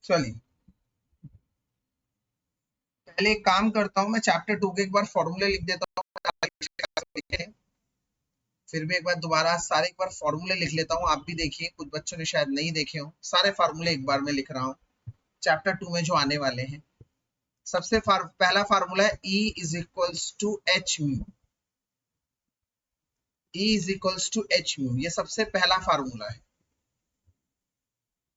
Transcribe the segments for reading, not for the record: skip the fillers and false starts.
चलिए पहले एक काम करता हूं, मैं चैप्टर 2 के एक बार फॉर्मूले लिख देता हूं, फिर भी एक बार दोबारा सारे एक बार फॉर्मूले लिख लेता हूं। आप भी देखिए, कुछ बच्चों ने शायद नहीं देखे हो। सारे फॉर्मूले एक बार में लिख रहा हूं चैप्टर 2 में जो आने वाले हैं। सबसे पहला फार्मूला है E is equals to H mu. E is equals to H mu, ये सबसे पहला फार्मूला है,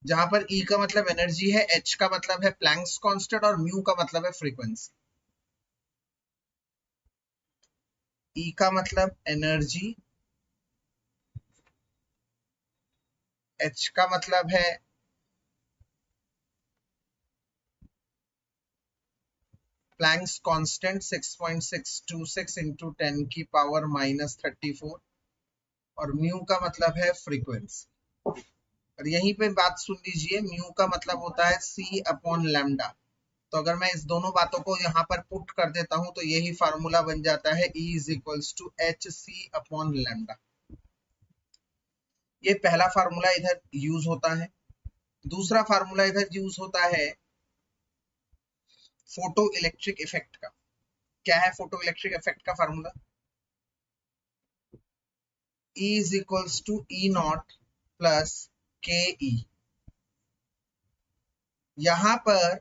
जहां पर E का मतलब एनर्जी है, H का मतलब है प्लैंक्स कांस्टेंट और म्यू का मतलब है फ्रीक्वेंसी। E का मतलब एनर्जी, H का मतलब है प्लैंक्स कांस्टेंट 6.626 इंटू 10 की पावर -34 और म्यू का मतलब है फ्रीक्वेंसी। और यहीं पे बात सुन लीजिए, म्यू का मतलब होता है C अपॉन लैम्डा। तो अगर मैं इस दोनों बातों को यहाँ पर पुट कर देता हूं तो यही फार्मूला बन जाता है E is equals to H C upon lambda. ये पहला फार्मूला इधर यूज होता है। दूसरा फार्मूला इधर यूज होता है फोटो इलेक्ट्रिक इफेक्ट का। क्या है फोटो इलेक्ट्रिक इफेक्ट का formula? E is equals to E naught plus K E. यहां पर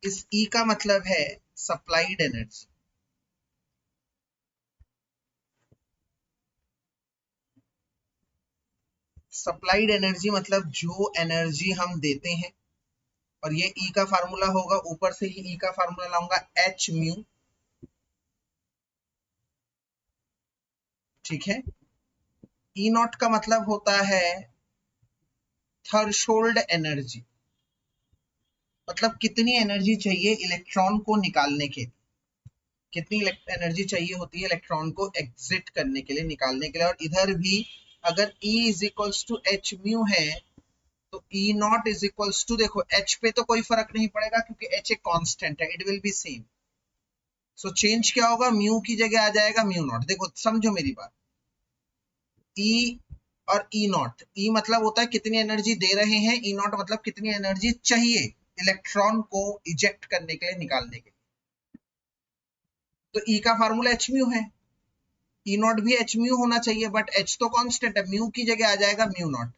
इस E का मतलब है सप्लाइड एनर्जी। सप्लाइड एनर्जी मतलब जो एनर्जी हम देते हैं, और ये E का फार्मूला होगा, ऊपर से ही E का फार्मूला लाऊंगा एच म्यू। ठीक है। ई नॉट का मतलब होता है थ्रेशोल्ड एनर्जी, मतलब कितनी एनर्जी चाहिए इलेक्ट्रॉन को निकालने के लिए, कितनी एनर्जी चाहिए होती है इलेक्ट्रॉन को एग्जिट करने के लिए, निकालने के लिए। और इधर भी अगर E is equals to H mu है तो E naught is equals to, देखो H पे तो कोई फर्क नहीं पड़ेगा क्योंकि H एक कांस्टेंट है, it will be same. So change क्या होगा, म्यू की जगह आ जाएगा म्यू नॉट। देखो समझो मेरी बात, E और ई नॉट, ई मतलब होता है कितनी एनर्जी दे रहे हैं, ई नॉट मतलब कितनी एनर्जी चाहिए इलेक्ट्रॉन को इजेक्ट करने के लिए, निकालने के लिए। तो ई का फार्मूला एच म्यू है, ई नॉट भी एच म्यू होना चाहिए, बट एच तो कांस्टेंट है, म्यू की जगह आ जाएगा म्यू नॉट।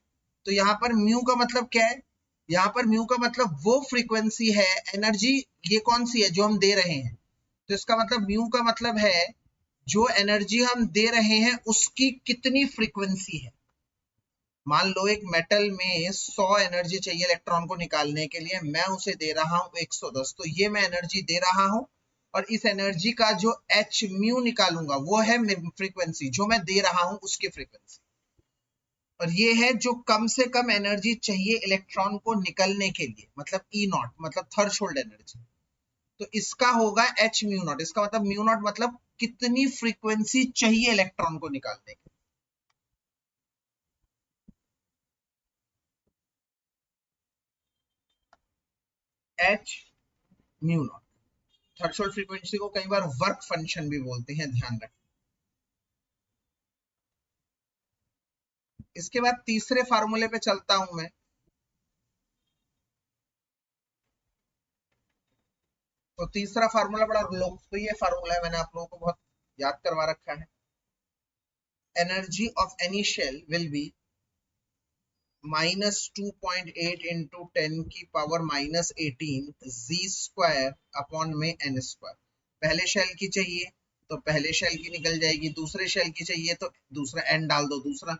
तो यहाँ पर म्यू का मतलब क्या है, यहाँ पर म्यू का मतलब वो फ्रीक्वेंसी है, एनर्जी ये कौन सी है जो हम दे रहे हैं। तो इसका मतलब म्यू का मतलब है जो एनर्जी हम दे रहे हैं उसकी कितनी फ्रीक्वेंसी है। मान लो एक मेटल में 100 एनर्जी चाहिए इलेक्ट्रॉन को निकालने के लिए, मैं उसे दे रहा हूं 110, तो ये मैं एनर्जी दे रहा हूं, और इस एनर्जी का जो एच म्यू निकालूंगा वो है फ्रीक्वेंसी, जो मैं दे रहा हूं उसकी फ्रीक्वेंसी। और ये है जो कम से कम एनर्जी चाहिए इलेक्ट्रॉन को निकलने के लिए, मतलब ई नॉट मतलब थ्रेशोल्ड एनर्जी। तो इसका होगा एच म्यू नॉट। इसका मतलब म्यू नॉट मतलब कितनी फ्रीक्वेंसी चाहिए इलेक्ट्रॉन को निकालने के लिए, H mu naught. Threshold frequency को कई बार वर्क फंक्शन भी बोलते हैं, ध्यान रखें। इसके बाद तीसरे फार्मूले पे चलता हूं मैं। तो तीसरा फार्मूला बड़ा लोकप्रिय फार्मूला है, मैंने आप लोगों को बहुत याद करवा रखा है। Energy of any shell will be -2.8 into 10 की पावर -18 जी स्क्वायर अपॉन में एन स्क्वायर। पहले शेल की चाहिए तो पहले शेल की निकल जाएगी, दूसरे शेल की चाहिए तो दूसरा एन डाल दो, दूसरा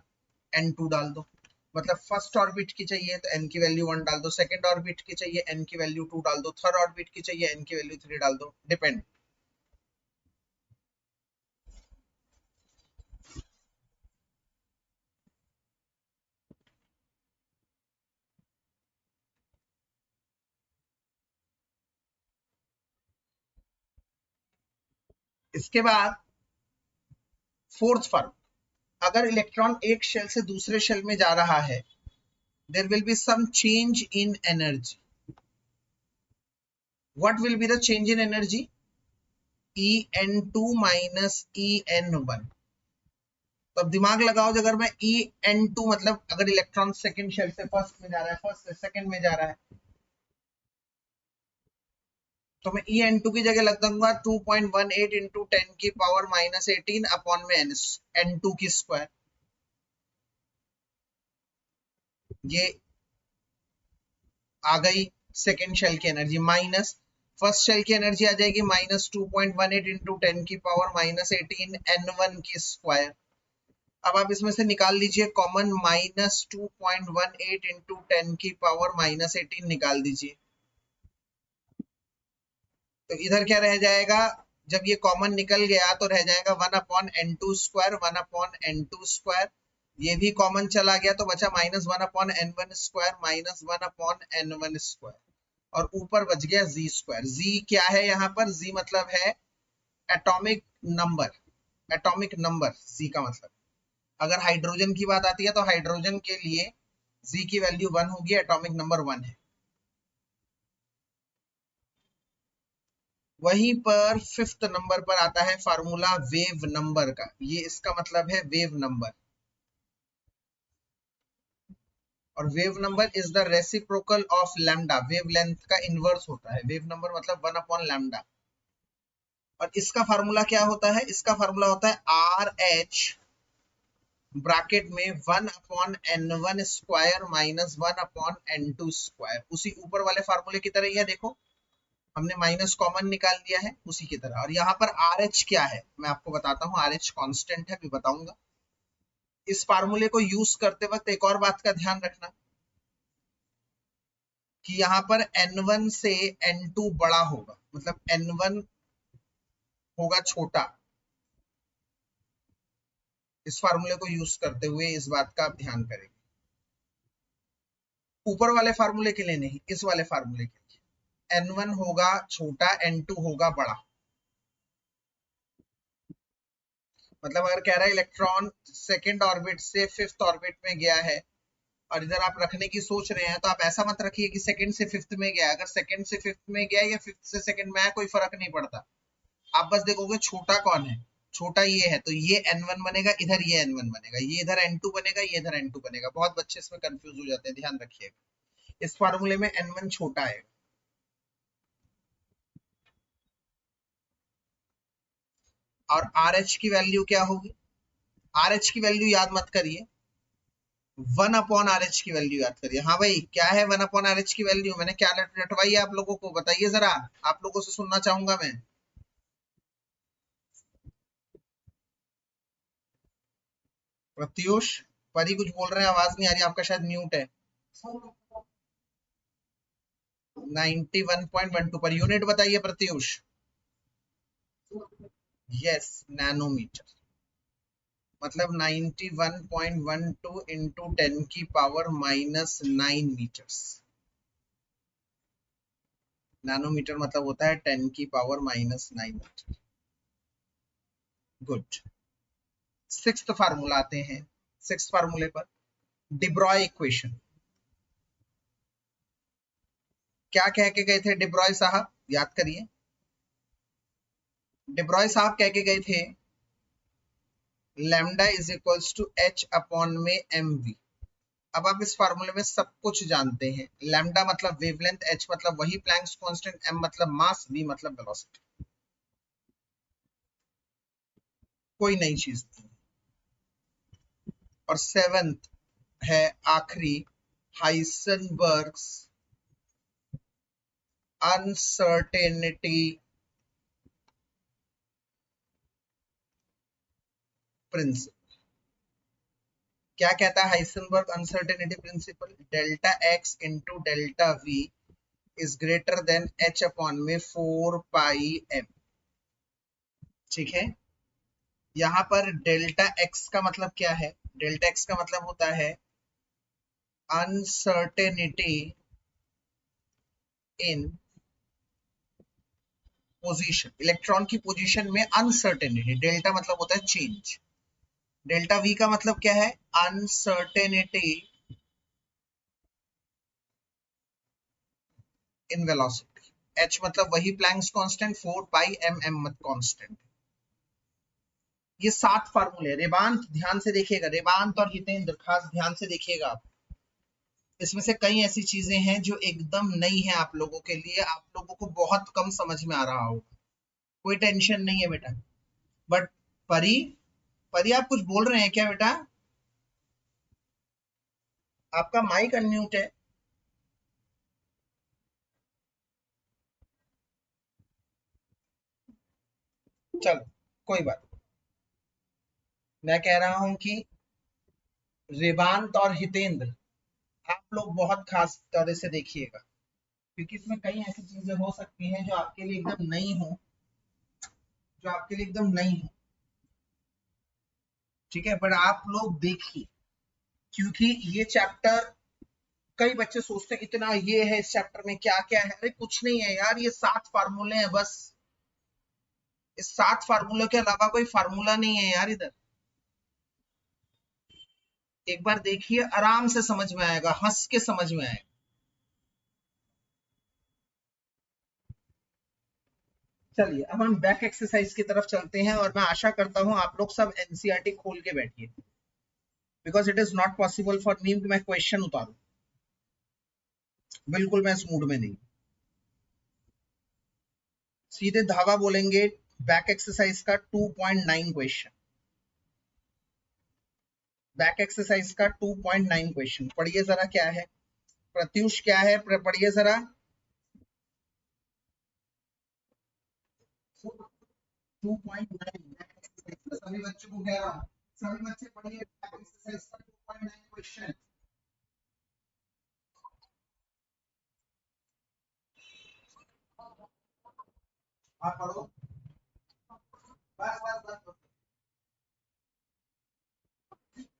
n2 डाल दो। मतलब फर्स्ट ऑर्बिट की चाहिए तो n की वैल्यू 1 डाल दो, सेकंड ऑर्बिट की चाहिए n की वैल्यू 2 डाल दो, थर्ड ऑर्बिट की चाहिए n की वैल्यू 3 डाल दो, डिपेंड। इसके बाद फोर्थ फॉर्म, अगर इलेक्ट्रॉन एक शेल से दूसरे शेल में जा रहा है, there will be some change in energy. What will be the change in energy? En2 minus En1। तो अब दिमाग लगाओ, अगर मैं En2 मतलब अगर इलेक्ट्रॉन सेकंड शेल से फर्स्ट में जा रहा है, फर्स्ट से सेकंड में जा रहा है, तो मैं En2 की जगह लग दूंगा 2.18 इंटू 10 की पावर -18 अपॉन में N2 की स्क्वायर। ये आ गई सेकेंड शेल की एनर्जी, माइनस फर्स्ट शेल की एनर्जी आ जाएगी -2.18 इंटू 10 की पावर -18 N1 की स्क्वायर। अब आप इसमें से निकाल लीजिए कॉमन, -2.18 इंटू 10 की पावर -18 निकाल दीजिए। तो इधर क्या रह जाएगा, जब ये कॉमन निकल गया तो रह जाएगा 1/N2 स्क्वायर, 1/N2 स्क्वायर। ये भी कॉमन चला गया तो बचा -1/N1 स्क्वायर, -1/N1 स्क्वायर। और ऊपर बच गया जी स्क्वायर। जी क्या है यहाँ पर, जी मतलब है एटॉमिक नंबर, एटॉमिक नंबर जी का मतलब। अगर हाइड्रोजन की बात आती है तो हाइड्रोजन के लिए जी की वैल्यू 1 होगी, एटॉमिक नंबर 1 है। वहीं पर फिफ्थ नंबर पर आता है फार्मूला वेव नंबर का। ये इसका मतलब है वेव नंबर, और wave number is the reciprocal of lambda. Wave length का इनवर्स होता है वेव नंबर, मतलब 1/लैम्डा। और इसका फार्मूला क्या होता है, इसका फार्मूला होता है RH ब्रैकेट में 1/N1 square minus 1/N2 square. उसी ऊपर वाले फार्मूले की तरह ही है, देखो हमने माइनस कॉमन निकाल दिया है उसी की तरह। और यहाँ पर RH क्या है मैं आपको बताता हूँ, RH कांस्टेंट है, भी बताऊंगा। इस फार्मूले को यूज करते वक्त एक और बात का ध्यान रखना कि यहाँ पर N1 से N2 बड़ा होगा, मतलब N1 होगा छोटा। इस फार्मूले को यूज करते हुए इस बात का आप ध्यान करेंगे, ऊपर वाले फार्मूले के लिए नहीं, इस वाले फार्मूले के लिए। N1 होगा छोटा, N2 होगा बड़ा। मतलब अगर कह रहा है इलेक्ट्रॉन सेकेंड ऑर्बिट से फिफ्थ ऑर्बिट में गया है और इधर आप रखने की सोच रहे हैं, तो आप ऐसा मत रखिए कि सेकंड से फिफ्थ में गया। अगर सेकंड से फिफ्थ में गया या फिफ्थ से सेकंड में आया, कोई फर्क नहीं पड़ता। आप बस देखोगे छोटा कौन है, छोटा ये है, तो ये N1 बनेगा, इधर ये N1 बनेगा, ये इधर N2 बनेगा, ये इधर N2 बनेगा। बहुत बच्चे इसमें कंफ्यूज हो जाते हैं, ध्यान रखिएगा। इस फार्मूले में N1 छोटा है। और RH की वैल्यू क्या होगी, RH की वैल्यू याद मत करिए, 1/RH की वैल्यू याद करिए। हाँ भाई, क्या है 1/RH की वैल्यू, मैंने क्या रटवाई है आप लोगों को, बताइए जरा, आप लोगों से सुनना चाहूंगा मैं। प्रत्युष, परी कुछ बोल रहे हैं, आवाज नहीं आ रही, आपका शायद म्यूट है। 91.12 पर यूनिट बताइए प्रत्युष। यस, नैनोमीटर, मतलब 91.12 इंटू 10 की पावर -9 मीटर्स। नैनोमीटर मतलब होता है 10 की power -9 metre. Good. Sixth formula आते हैं, सिक्स्थ फार्मूले पर डिब्रॉय इक्वेशन। क्या कह के गए थे डिब्रॉय साहब, याद करिए। डिब्रॉय साहब कह के गए थे lambda is equals to H upon में mv। अब आप इस फार्मूले में सब कुछ जानते हैं। लैम्डा मतलब वेवलेंथ, H मतलब वही प्लैंक्स कांस्टेंट, m मतलब मास, v मतलब वेलोसिटी। कोई नई चीज नहीं। और सेवेंथ है आखिरी, हाइसेनबर्ग्स अनसर्टेनिटी प्रिंसिपल। क्या कहता है Heisenberg uncertainty principle, delta x into delta v is greater than H upon में 4πm। ठीक है, यहाँ पर डेल्टा एक्स का मतलब क्या है, डेल्टा एक्स का मतलब होता है अनसर्टेनिटी इन पोजीशन। इलेक्ट्रॉन की पोजीशन में अनसर्टेनिटी, डेल्टा मतलब होता है चेंज। डेल्टा वी का मतलब क्या है, अनसर्टेनिटी इन वेलोसिटी। एच मतलब वही Planck's constant, 4πm, m constant. ये 7 फार्मूले। रेवांत ध्यान से देखिएगा, रेवांत और हितेंद्र खास ध्यान से देखिएगा आप। इसमें से कई ऐसी चीजें हैं जो एकदम नई है आप लोगों के लिए, आप लोगों को बहुत कम समझ में आ रहा होगा, कोई टेंशन नहीं है बेटा। बट परी, परी आप कुछ बोल रहे हैं क्या बेटा? आपका माइक अनम्यूट है। चलो कोई बात, मैं कह रहा हूं कि रेवांत और हितेंद्र आप लोग बहुत खास तरह से देखिएगा, क्योंकि इसमें कई ऐसी चीजें हो सकती हैं जो आपके लिए एकदम नई हो, जो आपके लिए एकदम नई हो, ठीक है। बट आप लोग देखिए, क्योंकि ये चैप्टर, कई बच्चे सोचते हैं इतना ये है इस चैप्टर में, क्या क्या है। अरे कुछ नहीं है यार, ये 7 फार्मूले हैं बस। इस 7 फार्मूले के अलावा कोई फार्मूला नहीं है यार इधर। एक बार देखिए, आराम से समझ में आएगा, हंस के समझ में आएगा। चलिए अब हम बैक एक्सरसाइज की तरफ चलते हैं, और मैं आशा करता हूं आप लोग सब एनसीईआरटी खोल के बैठिए, because it is not possible for me कि मैं क्वेश्चन उतारूं। बिल्कुल मैं इस मूड में नहीं। सीधे धावा बोलेंगे बैक एक्सरसाइज का 2.9 क्वेश्चन। बैक एक्सरसाइज का 2.9 क्वेश्चन पढ़िए जरा, क्या है प्रत्युष, क्या है पढ़िए जरा। 2.9 सभी बच्चों को कह रहा हूँ, सभी बच्चे पढ़िए बैक एक्सरसाइज का 2.9 क्वेश्चन। आप पढ़ो, बस बस बस बस।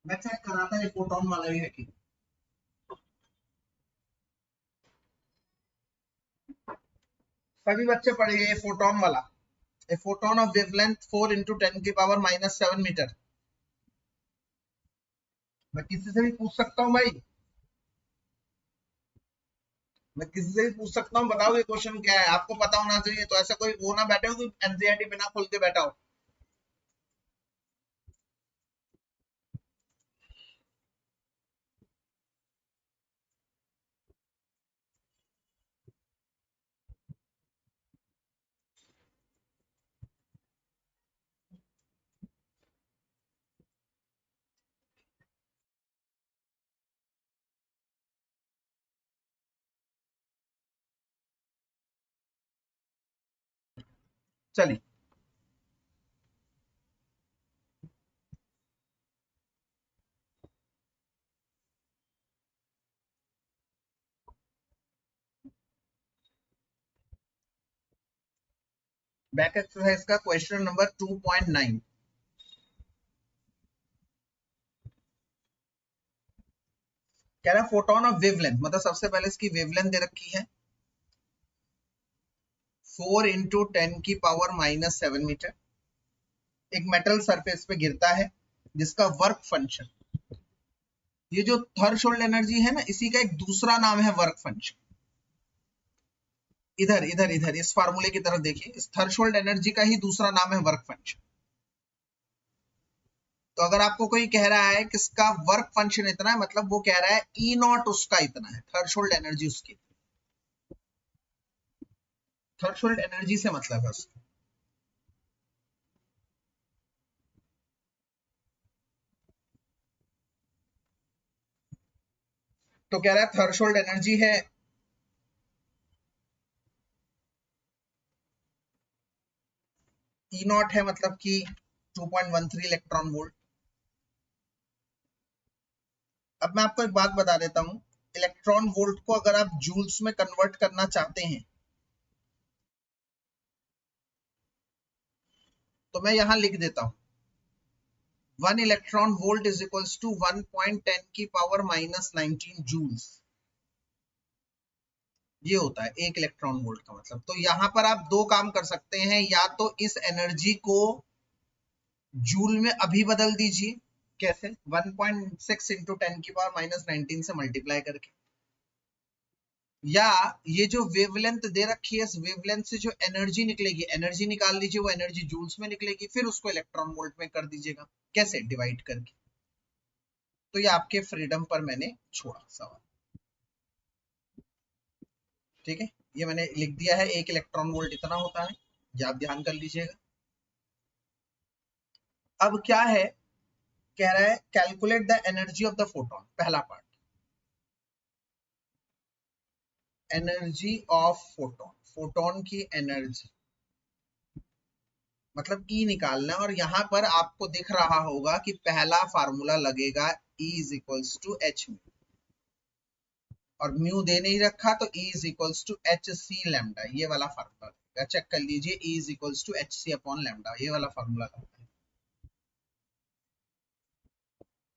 मैं चेक कर रहा था ये फोटोन वाला ही है कि, सभी बच्चे पढ़िए ये फोटोन वाला। A photon of wavelength 4 into 10 की पावर -7 मीटर। मैं किसी से भी पूछ सकता हूँ भाई, मैं किसी से भी पूछ सकता हूँ, बताओ ये क्वेश्चन क्या है, आपको पता होना चाहिए। तो ऐसा कोई वो ना बैठे हो कि एनसीईआरटी बिना खोल के बैठा हो। चलिए बैक एक्सरसाइज का क्वेश्चन नंबर 2.9। कह रहा है फोटोन ऑफ वेवलेंथ, मतलब सबसे पहले इसकी वेवलेंथ दे रखी है 4 इंटू 10 की पावर -7 मीटर। एक मेटल सरफेस पे गिरता है जिसका वर्क फंक्शन, ये जो थ्रेशोल्ड एनर्जी है ना, इसी का एक दूसरा नाम है वर्क फंक्शन। इधर इधर इधर इस फार्मूले की तरफ देखिए, इस थ्रेशोल्ड एनर्जी का ही दूसरा नाम है वर्क फंक्शन। तो अगर आपको कोई कह रहा है कि इसका वर्क फंक्शन इतना है, मतलब वो कह रहा है ई नॉट उसका इतना है, थ्रेशोल्ड एनर्जी उसकी, थ्रेशोल्ड एनर्जी से मतलब है उसका। तो कह रहा है थ्रेशोल्ड एनर्जी है ई नॉट है, मतलब कि 2.13 इलेक्ट्रॉन वोल्ट। अब मैं आपको एक बात बता देता हूं, इलेक्ट्रॉन वोल्ट को अगर आप जूल्स में कन्वर्ट करना चाहते हैं तो मैं यहां लिख देता हूं, 1 electron volt is equals to 1.10 की पावर -19 जूल्स। ये होता है 1 इलेक्ट्रॉन वोल्ट का मतलब। तो यहां पर आप दो काम कर सकते हैं, या तो इस एनर्जी को जूल में अभी बदल दीजिए। कैसे? 1.6 इंटू 10 की पावर -19 से मल्टीप्लाई करके। या ये जो वेवलेंथ दे रखी है, इस वेवलेंथ से जो एनर्जी निकलेगी, एनर्जी निकाल लीजिए, वो एनर्जी जूल्स में निकलेगी, फिर उसको इलेक्ट्रॉन वोल्ट में कर दीजिएगा। कैसे? डिवाइड करके। तो ये आपके फ्रीडम पर मैंने छोड़ा सवाल। ठीक है, ये मैंने लिख दिया है, एक इलेक्ट्रॉन वोल्ट इतना होता है, ये आप ध्यान कर लीजिएगा। अब क्या है, कह रहा है calculate the energy of the photon. पहला part, energy of photon, photon की एनर्जी मतलब ई निकालना है। और यहां पर आपको दिख रहा होगा कि पहला फार्मूला लगेगा E is equals to H mu, और म्यू दे नहीं रखा तो E is equals to H C lambda, ये वाला फार्मूला लगेगा। चेक कर लीजिए, E is equals to H C upon lambda, ये वाला फार्मूला लगता है।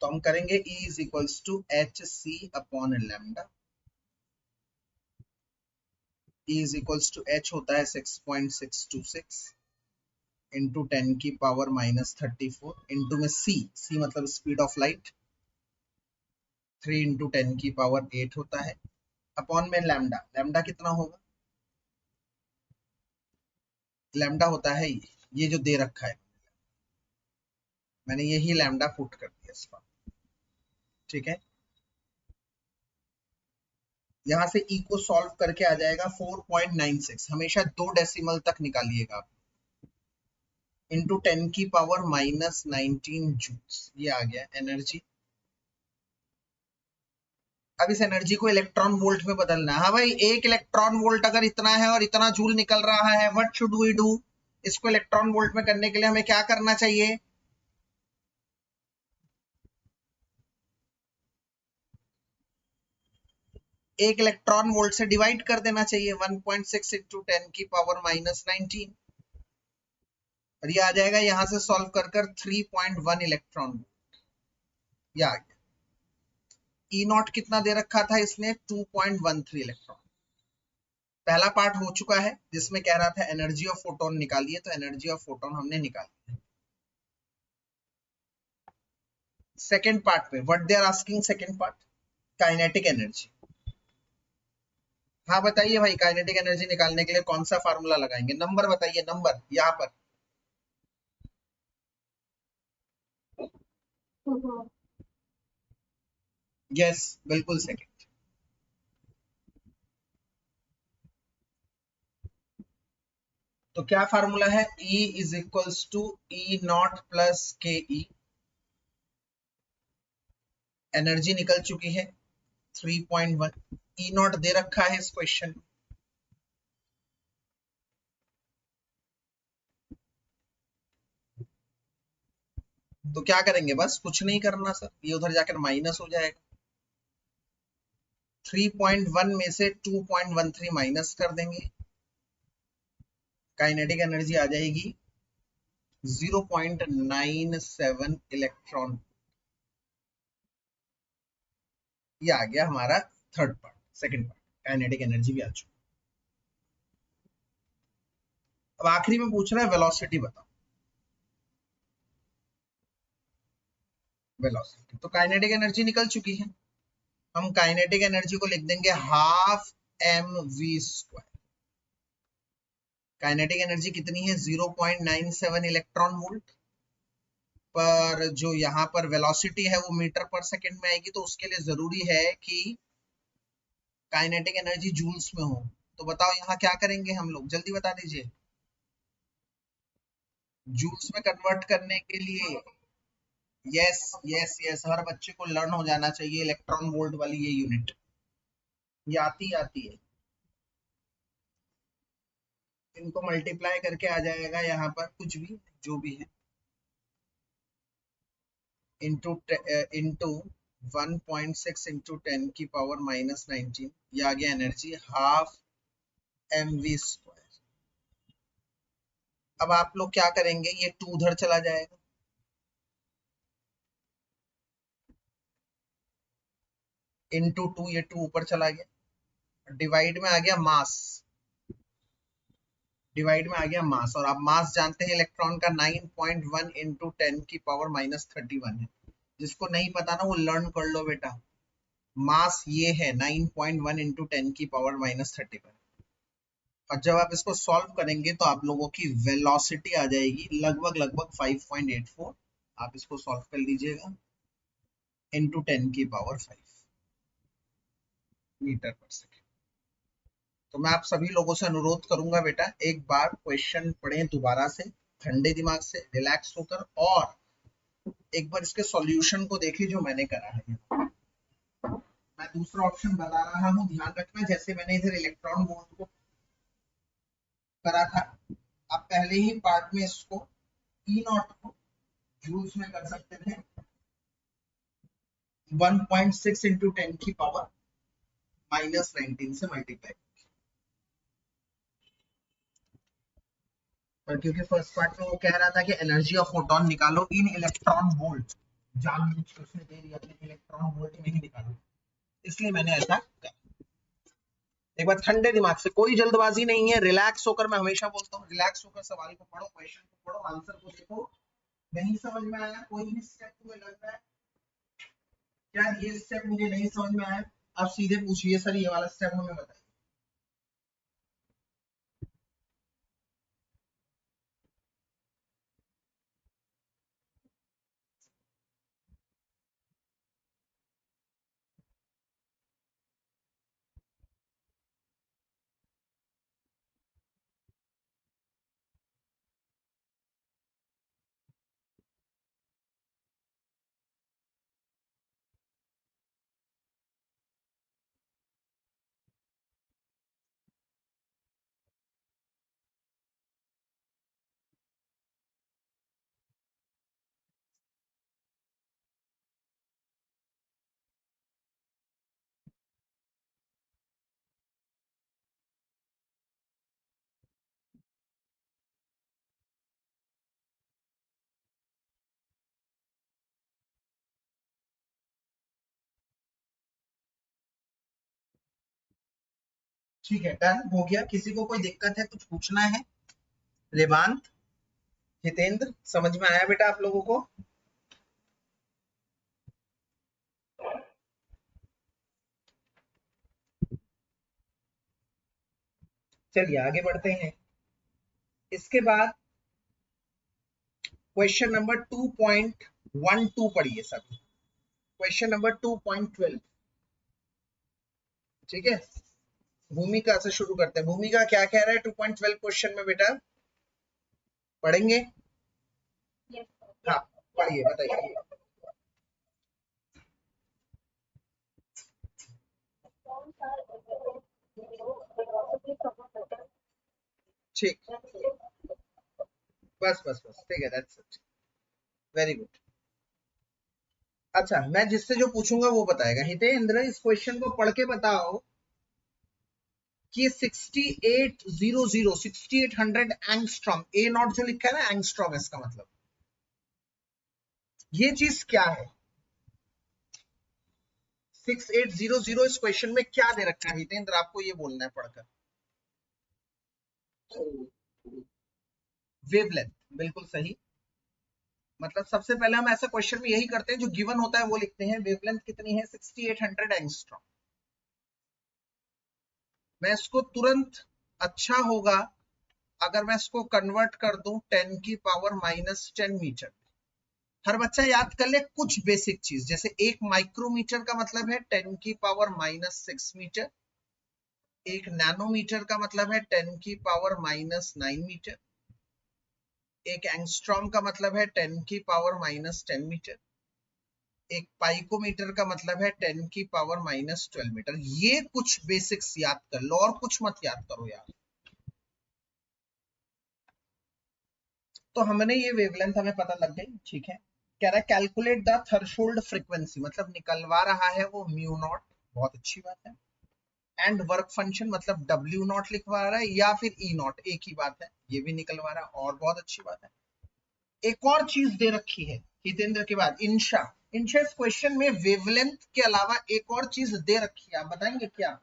तो हम करेंगे E is equals to H C upon lambda. E is equals to H होता है 6.626 इंटू 10 की पावर -34 इंटू में सी मतलब स्पीड ऑफ लाइट, 3 इंटू 10 की पावर 8 होता है, अपॉन में लैम्डा। लैम्डा कितना होगा? लैम्डा होता है ये जो दे रखा है, मैंने यही लैम्डा पुट कर दिया इस पर। ठीक है, यहां से ई को सॉल्व करके आ जाएगा 4.96, हमेशा 2 डेसिमल तक निकालिएगा आप, इंटू 10 की पावर -19 जूल्स, ये आ गया एनर्जी। अब इस एनर्जी को इलेक्ट्रॉन वोल्ट में बदलना है। हाँ भाई, एक इलेक्ट्रॉन वोल्ट अगर इतना है और इतना जूल निकल रहा है, व्हाट शुड वी डू? इसको इलेक्ट्रॉन वोल्ट में करने के लिए हमें क्या करना चाहिए? एक इलेक्ट्रॉन वोल्ट से डिवाइड कर देना चाहिए, 1.6 इंटू 10 की पावर -19, और ये आ जाएगा यहां से सॉल्व कर कर 3.1 इलेक्ट्रॉन वोल्ट, ये आ गया। ई नॉट कितना दे रखा था इसने? 2.13 इलेक्ट्रॉन। पहला पार्ट हो चुका है जिसमें कह रहा था एनर्जी ऑफ फोटोन निकालिए, तो एनर्जी ऑफ फोटोन हमने निकाली। सेकेंड पार्ट पे what they are asking, second part kinetic energy. हाँ बताइए भाई, काइनेटिक एनर्जी निकालने के लिए कौन सा फार्मूला लगाएंगे? नंबर बताइए, नंबर यहाँ पर। यस, बिल्कुल सेकेंड। तो क्या फार्मूला है? E is equals to E naught plus K E. Energy निकल चुकी है 3.1, ई नॉट दे रखा है इस क्वेश्चन में। तो क्या करेंगे? बस कुछ नहीं करना सर, ये उधर जाकर माइनस हो जाएगा। 3.1 में से 2.13 माइनस कर देंगे, काइनेटिक एनर्जी आ जाएगी 0.97 इलेक्ट्रॉन। ये आ गया हमारा third part, second part, kinetic energy भी आ चुकी। अब आखिरी में पूछ रहा है वेलोसिटी बताओ। वेलोसिटी तो काइनेटिक एनर्जी निकल चुकी है, हम काइनेटिक एनर्जी को लिख देंगे हाफ mv²। काइनेटिक एनर्जी कितनी है? 0.97 इलेक्ट्रॉन वोल्ट, पर जो यहाँ पर वेलोसिटी है वो मीटर पर सेकंड में आएगी, तो उसके लिए जरूरी है कि काइनेटिक एनर्जी जूल्स में हो। तो बताओ यहाँ क्या करेंगे हम लोग, जल्दी बता दीजिए। जूल्स में कन्वर्ट करने के लिए, यस यस यस, हर बच्चे को लर्न हो जाना चाहिए इलेक्ट्रॉन वोल्ट वाली ये यूनिट, ये आती है। इनको मल्टीप्लाई करके आ जाएगा यहाँ पर कुछ भी जो भी है, इंटू इंटू 1.6 इंटू 10 की पावर -19, ये आ गया एनर्जी हाफ mv²। अब आप लोग क्या करेंगे, ये 2 उधर चला जाएगा, इंटू 2, ये 2 ऊपर चला गया, डिवाइड में आ गया मास, डिवाइड में आ गया मास, और आप मास जानते हैं इलेक्ट्रॉन का 9.1 इंटू 10 की पावर -31 है। जिसको नहीं पता ना वो लर्न कर लो बेटा, मास ये है 9.1 इंटू 10 की पावर -31। और जब आप इसको सॉल्व करेंगे तो आप लोगों की वेलोसिटी आ जाएगी लगभग 5.84। आप इसको सॉल्व कर लीजिएगा इंटू 10 की पावर 5 मीटर पर सेकेंड। तो मैं आप सभी लोगों से अनुरोध करूंगा बेटा, एक बार क्वेश्चन पढ़ें दोबारा से, ठंडे दिमाग से, रिलैक्स होकर, और एक बार इसके सॉल्यूशन को देखिए जो मैंने करा है। मैं दूसरा ऑप्शन बता रहा हूं, ध्यान रखना, जैसे मैंने इधर इलेक्ट्रॉन वोल्ट को करा था, आप पहले ही पार्ट में इसको ई नॉट को जूल्स में कर सकते थे। 1.6 इंटू 10 की पावर -19 से मल्टीप्लाई। और क्योंकि फर्स्ट पार्ट में वो कह रहा था कि एनर्जी ऑफ फोटोन निकालो इन इलेक्ट्रॉन वोल्ट, जानबूझ के उसने दे दिया कि इलेक्ट्रॉन वोल्ट में ही निकालो, इसलिए मैंने ऐसा करा। एक बार ठंडे दिमाग से, कोई जल्दबाजी नहीं है, रिलैक्स होकर, मैं हमेशा बोलता हूँ रिलैक्स होकर सवाल को पढ़ो, क्वेश्चन को पढ़ो, आंसर को देखो। नहीं समझ में आया, कोई भी स्टेप तुम्हें लग रहा है क्या ये स्टेप मुझे नहीं समझ में आया, आप सीधे पूछिए सर ये वाला स्टेप हमें बताइए। ठीक है, डन हो गया। किसी को कोई दिक्कत है, कुछ पूछना है? रेवांत, हितेंद्र, समझ में आया बेटा आप लोगों को? चलिए आगे बढ़ते हैं। इसके बाद क्वेश्चन नंबर 2.12 पढ़िए सभी, क्वेश्चन नंबर 2.12। ठीक है, भूमिका से शुरू करते हैं। भूमिका क्या कह रहा है 2.12 क्वेश्चन में बेटा? पढ़ेंगे? हाँ, पढ़िए, बताइए। ठीक, बस बस बस, ठीक है, दैट्स इट, वेरी गुड। अच्छा, मैं जिससे जो पूछूंगा वो बताएगा। हितेंद्र, इस क्वेश्चन को पढ़ के बताओ कि 6800 एंगस्ट्रॉम, ए नॉट जो लिखा है ना एंगस्ट्रॉम, इसका मतलब ये चीज क्या है? 6800 इस क्वेश्चन में क्या दे रखा है हितेंद्र, आपको ये बोलना है पढ़कर। वेवलेंथ, बिल्कुल सही। मतलब सबसे पहले हम ऐसा क्वेश्चन में यही करते हैं, जो गिवन होता है वो लिखते हैं। वेवलेंथ कितनी है? 6800 एंगस्ट्रॉम। मैं इसको तुरंत, अच्छा होगा अगर मैं इसको कन्वर्ट कर दूं 10 की पावर -10 मीटर। हर बच्चा याद कर ले कुछ बेसिक चीज, जैसे एक माइक्रोमीटर का मतलब है 10 की पावर -6 मीटर, एक नैनोमीटर का मतलब है 10 की पावर -9 मीटर, एक एंगस्ट्रॉम का मतलब है 10 की पावर -10 मीटर, एक पाइकोमीटर का मतलब है 10 की पावर -12 मीटर। ये कुछ बेसिक्स याद कर लो और कुछ मत याद करो यार। तो हमने ये वेवलेंथ हमें पता लग गई, ठीक है। कह रहा है कैलकुलेट द थ्रेशोल्ड फ्रीक्वेंसी, मतलब निकलवा रहा है वो म्यू नॉट, बहुत अच्छी बात है। एंड वर्क फंक्शन मतलब डब्ल्यू नॉट लिखवा रहा है या फिर ई नॉट, एक ही बात है, ये भी निकलवा रहा है, और बहुत अच्छी बात है। एक और चीज दे रखी है हितेंद्र के बाद, इंशा। इंशा, इस क्वेश्चन में वेवलेंथ के अलावा एक और चीज दे रखी है, आप बताएंगे क्या?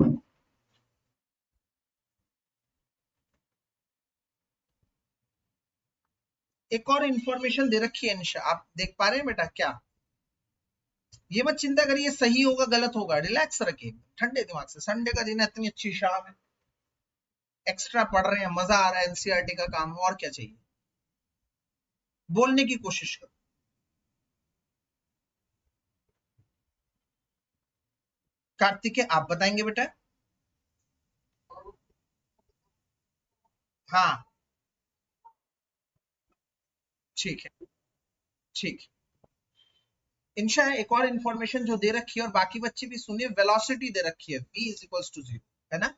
एक और इंफॉर्मेशन दे रखी है इंशा, आप देख पा रहे हैं बेटा क्या? ये मत चिंता करिए सही होगा गलत होगा, रिलैक्स रखिए ठंडे दिमाग से। संडे का दिन है, इतनी अच्छी शाम है, एक्स्ट्रा पढ़ रहे हैं, मजा आ रहा है, एनसीईआरटी का काम, और क्या चाहिए। बोलने की कोशिश करो। कार्तिकेय आप बताएंगे बेटा? हाँ ठीक है, ठीक है। इंशा एक और इन्फॉर्मेशन जो दे रखी है और बाकी बच्चे भी सुनिए, वेलोसिटी दे रखी है v इज इक्वल्स टू 0, है ना।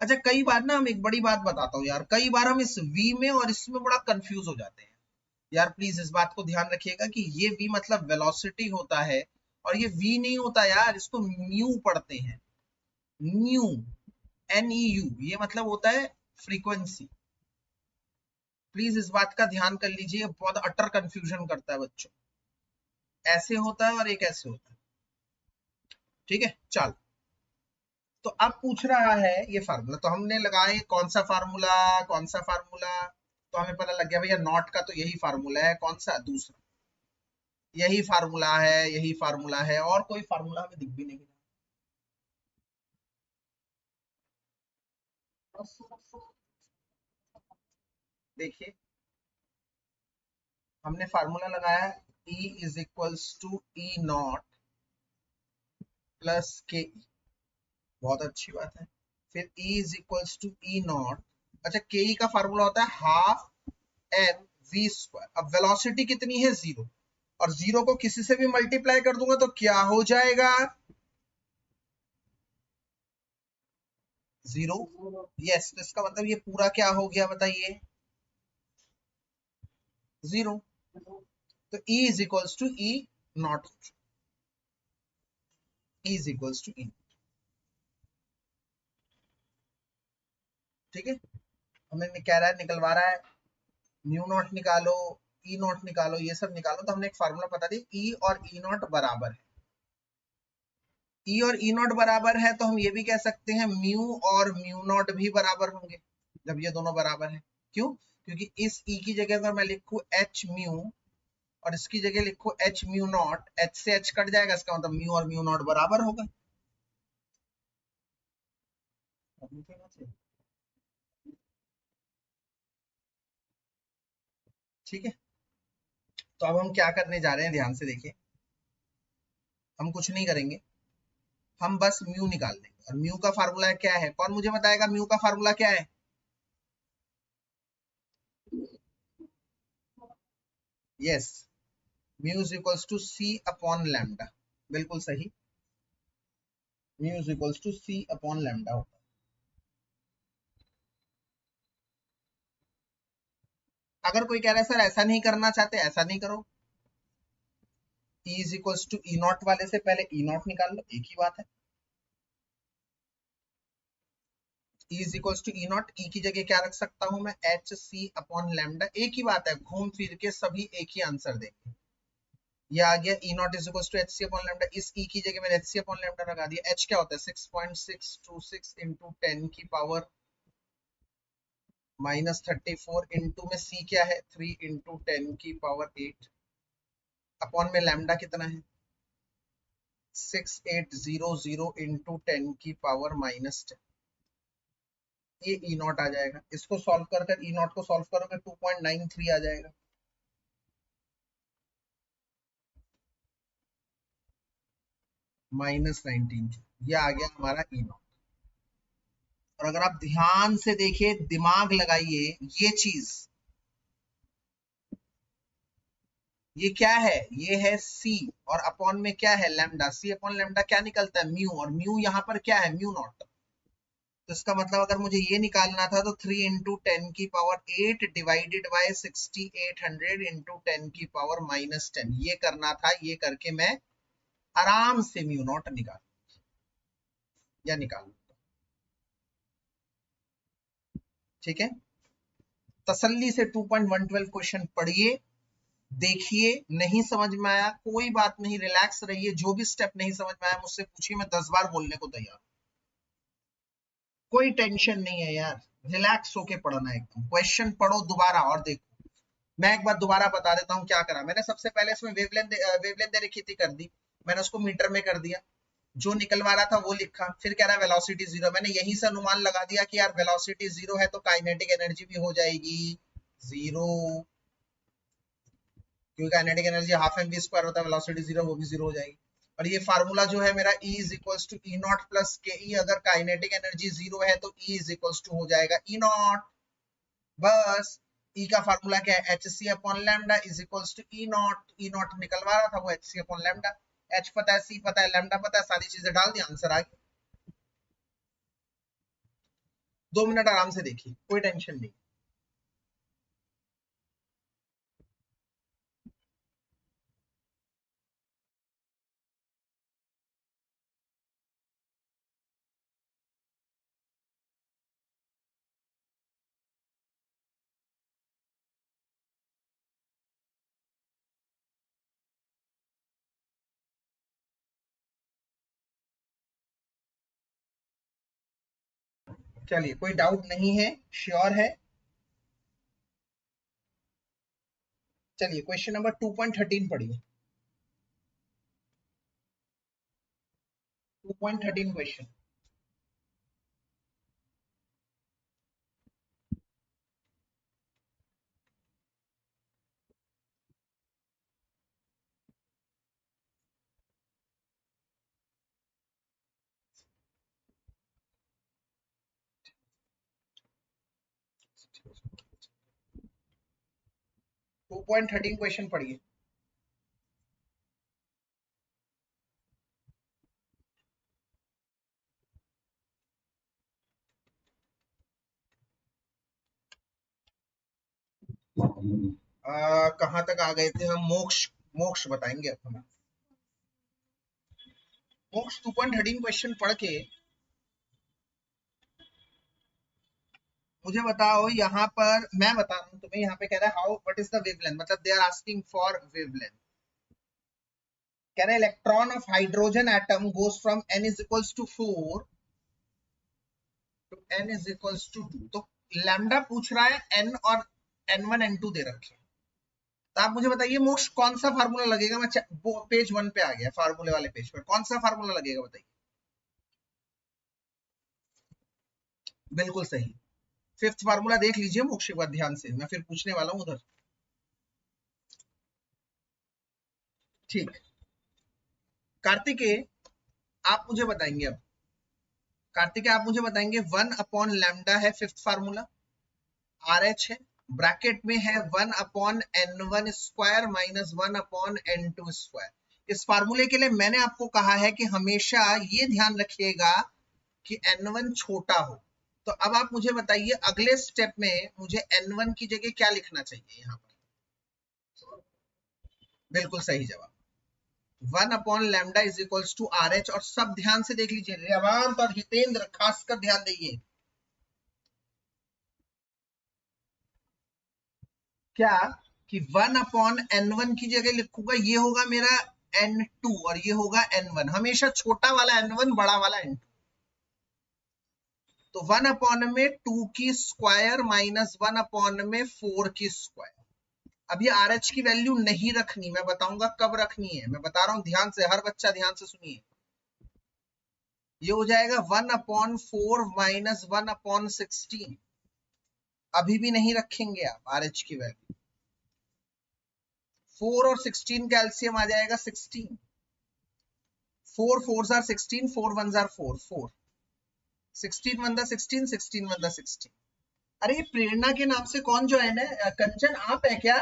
अच्छा कई बार ना, हम एक बड़ी बात बताता हूँ यार, कई बार हम इस v में और इसमें बड़ा कंफ्यूज हो जाते हैं यार। प्लीज इस बात को ध्यान रखिएगा कि ये v मतलब वेलोसिटी होता है, और ये v नहीं होता यार, इसको म्यू पढ़ते हैं। न्यू, NEU, ये मतलब होता है फ्रीक्वेंसी। प्लीज इस बात का ध्यान कर लीजिए, बहुत अटर कंफ्यूजन करता है बच्चों। ऐसे होता है और एक ऐसे होता है, ठीक है। चल, तो अब पूछ रहा है ये फार्मूला, तो हमने लगाए कौन सा फार्मूला, कौन सा फार्मूला, तो हमें पता लग गया भैया नॉट का तो यही फार्मूला है, कौन सा दूसरा, यही फार्मूला है, यही फार्मूला है, और कोई फार्मूला हमें दिख भी नहीं रहा। देखिए हमने फार्मूला लगाया E is equals to E naught plus K, बहुत अच्छी बात है। फिर E is equals to E naught, अच्छा के का फार्मूला होता है हाफ एन वी स्क्वायर। अब वेलोसिटी कितनी है 0, और 0 को किसी से भी मल्टीप्लाई कर दूंगा तो क्या हो जाएगा, 0। यस, तो इसका मतलब ये पूरा क्या हो गया बताइए, 0। तो E is equals to E naught, E is equals to E, ठीक है। हमें कह रहा है, निकलवा रहा है, म्यू नॉट निकालो, ई नॉट निकालो, ये सब निकालो, तो हमने एक फार्मूला बता दी, ई और ई नॉट बराबर है। ई और ई नॉट बराबर है तो हम ये भी कह सकते हैं म्यू और म्यू नॉट भी बराबर होंगे, जब ये दोनों बराबर है। क्यों? क्योंकि इस ई की जगह अगर मैं लिखूं एच म्यू और इसकी जगह लिखूं एच म्यू नॉट, एच से एच कट जाएगा, इसका मतलब म्यू और म्यू नॉट बराबर होगा। ठीक है, तो अब हम क्या करने जा रहे हैं, ध्यान से देखिए। हम कुछ नहीं करेंगे, हम बस म्यू निकाल देंगे, और म्यू का फार्मूला क्या है, कौन मुझे बताएगा म्यू का फार्मूला क्या है? Yes, mu is equals to C upon lambda, बिल्कुल सही, mu is equals to C upon lambda होता है। अगर कोई कह रहा है सर ऐसा नहीं करना चाहते, ऐसा नहीं करो, E is equals to E naught वाले से पहले ई नॉट निकाल लो, एक ही बात है। E is equals to E naught, E की जगह क्या रख सकता हूं मैं, एच सी अपॉन लैम्डा, एक ही बात है, घूम फिर के सभी एक ही आंसर देंगे। ये आ गया E naught is equals to H C upon lambda, इस ई की जगह मैंने एच सी अपॉन लैम्डा लगा दिया। एच क्या होता है, 6.626 इंटू 10 की पावर -34, इंटू में सी क्या है, 3 इंटू 10 की पावर 8, अपॉन में लैम्डा कितना है, 6800 इंटू 10 की पावर -10, ये ई नॉट आ जाएगा। इसको सॉल्व कर कर ई नॉट को सॉल्व करोगे 2.93 आ जाएगा, -19, ये आ गया हमारा ई नॉट। और अगर आप ध्यान से देखिए, दिमाग लगाइए, ये चीज, ये क्या है, ये है सी, और अपॉन में क्या है लैम्डा, सी अपॉन लैम्डा क्या निकलता है म्यू, और म्यू यहाँ पर क्या है म्यू नॉट। तो इसका मतलब अगर मुझे ये निकालना था तो 3 इंटू 10 की पावर 8 डिवाइडेड बाय 6800 इंटू 10 की पावर -10, ये करना था। ये करके मैं आराम से म्यू नॉट निकाल या निकाल, ठीक है। तसल्ली से 2.112 क्वेश्चन पढ़िए, देखिए, नहीं समझ में आया कोई बात नहीं, रिलैक्स रहिए, जो भी स्टेप नहीं समझ में आया मुझसे पूछिए, मैं 10 बार बोलने को तैयार, कोई टेंशन नहीं है यार, रिलैक्स होके पढ़ना है एकदम। क्वेश्चन पढ़ो दोबारा और देखो। मैं एक बार दोबारा बता देता हूँ क्या करा मैंने। सबसे पहले इसमें वेवलेंथ दे रखी थी, कर दी। मैंने उसको मीटर में कर दिया, जो निकलवा रहा था वो लिखा, फिर कह रहा है वेलोसिटी जीरो, मैंने यहीं से अनुमान लगा दिया कि यार वेलोसिटी जीरो है तो काइनेटिक एनर्जी भी हो जाएगी जीरो, क्योंकि kinetic energy half M V square होता है, वेलोसिटी जीरो, वो भी जीरो हो जाएगी। और ये फार्मूला जो है मेरा E is equals to E naught plus K E, अगर काइनेटिक एनर्जी जीरो है तो E इज इक्वल्स टू हो जाएगा ई नॉट, बस। E का फार्मूला क्या है, H C upon lambda is equals to E naught, E naught निकलवा रहा था वो एच सी अपॉन लैम्डा, एच पता है, सी पता है, लैम्डा पता है, सारी चीजें डाल दी, आंसर आ गया। 2 मिनट आराम से देखिए, कोई टेंशन नहीं। चलिए, कोई डाउट नहीं है, श्योर है। चलिए क्वेश्चन नंबर 2.13 पढ़िए। 2.13 क्वेश्चन। 2.13 क्वेश्चन पढ़िए। कहाँ तक आ गए थे हम, मोक्ष, मोक्ष बताएंगे अब हमें। मोक्ष 2.13 क्वेश्चन पढ़ के मुझे बताओ, यहाँ पर मैं बता रहा हूँ तुम्हें, यहाँ पे कह रहा है how what is the wavelength, मतलब they are asking for wavelength. कह रहे electron of hydrogen atom goes from n is equals to 4 to n is equals to 2, तो लैम्डा पूछ रहा है n और n1 n2 दे रखे हैं। तो आप मुझे बताइए मोक्ष कौन सा फार्मूला लगेगा, मैं पेज 1 पे आ गया, फार्मूले वाले पेज पर कौन सा फार्मूला लगेगा बताइए। बिल्कुल सही, फिफ्थ फार्मूला देख लीजिए मोक्ष एक बार ध्यान से, मैं फिर पूछने वाला हूं उधर। ठीक, कार्तिकेय आप मुझे बताएंगे अब, कार्तिकेय आप मुझे बताएंगे 1 अपॉन लैम्डा है फिफ्थ फार्मूला, आर एच है, ब्रैकेट में है 1 upon n1 square minus 1 upon n2 square. इस फार्मूले के लिए मैंने आपको कहा है कि हमेशा ये ध्यान रखिएगा कि n1 छोटा हो। तो अब आप मुझे बताइए अगले स्टेप में मुझे n1 की जगह क्या लिखना चाहिए यहाँ पर। बिल्कुल सही जवाब, 1 upon lambda is equals to R H. और सब ध्यान से देख लीजिए, रेवांत और हितेंद्र खासकर ध्यान दीजिए, क्या कि 1 अपॉन n1 की जगह लिखूंगा, ये होगा मेरा n2 और ये होगा n1, हमेशा छोटा वाला n1 बड़ा वाला n2। तो 1 अपॉन में 2 की स्क्वायर माइनस 1 अपॉन में 4 की स्क्वायर। अब ये आर एच की वैल्यू नहीं रखनी, मैं बताऊंगा कब रखनी है, मैं बता रहा हूं ध्यान से, हर बच्चा ध्यान से सुनिए। ये हो जाएगा 1 अपॉन 4 माइनस 1 अपॉन 16, अभी भी नहीं रखेंगे आप आर एच की वैल्यू। 4 और 16 का एलसीएम आ जाएगा 16, 4 4s are 16, 4 1s are 4, 4, 16 1 16, 16 1 16। अरे ये प्रेरणा के नाम से कौन ज्वाइन है, कंचन आप है क्या?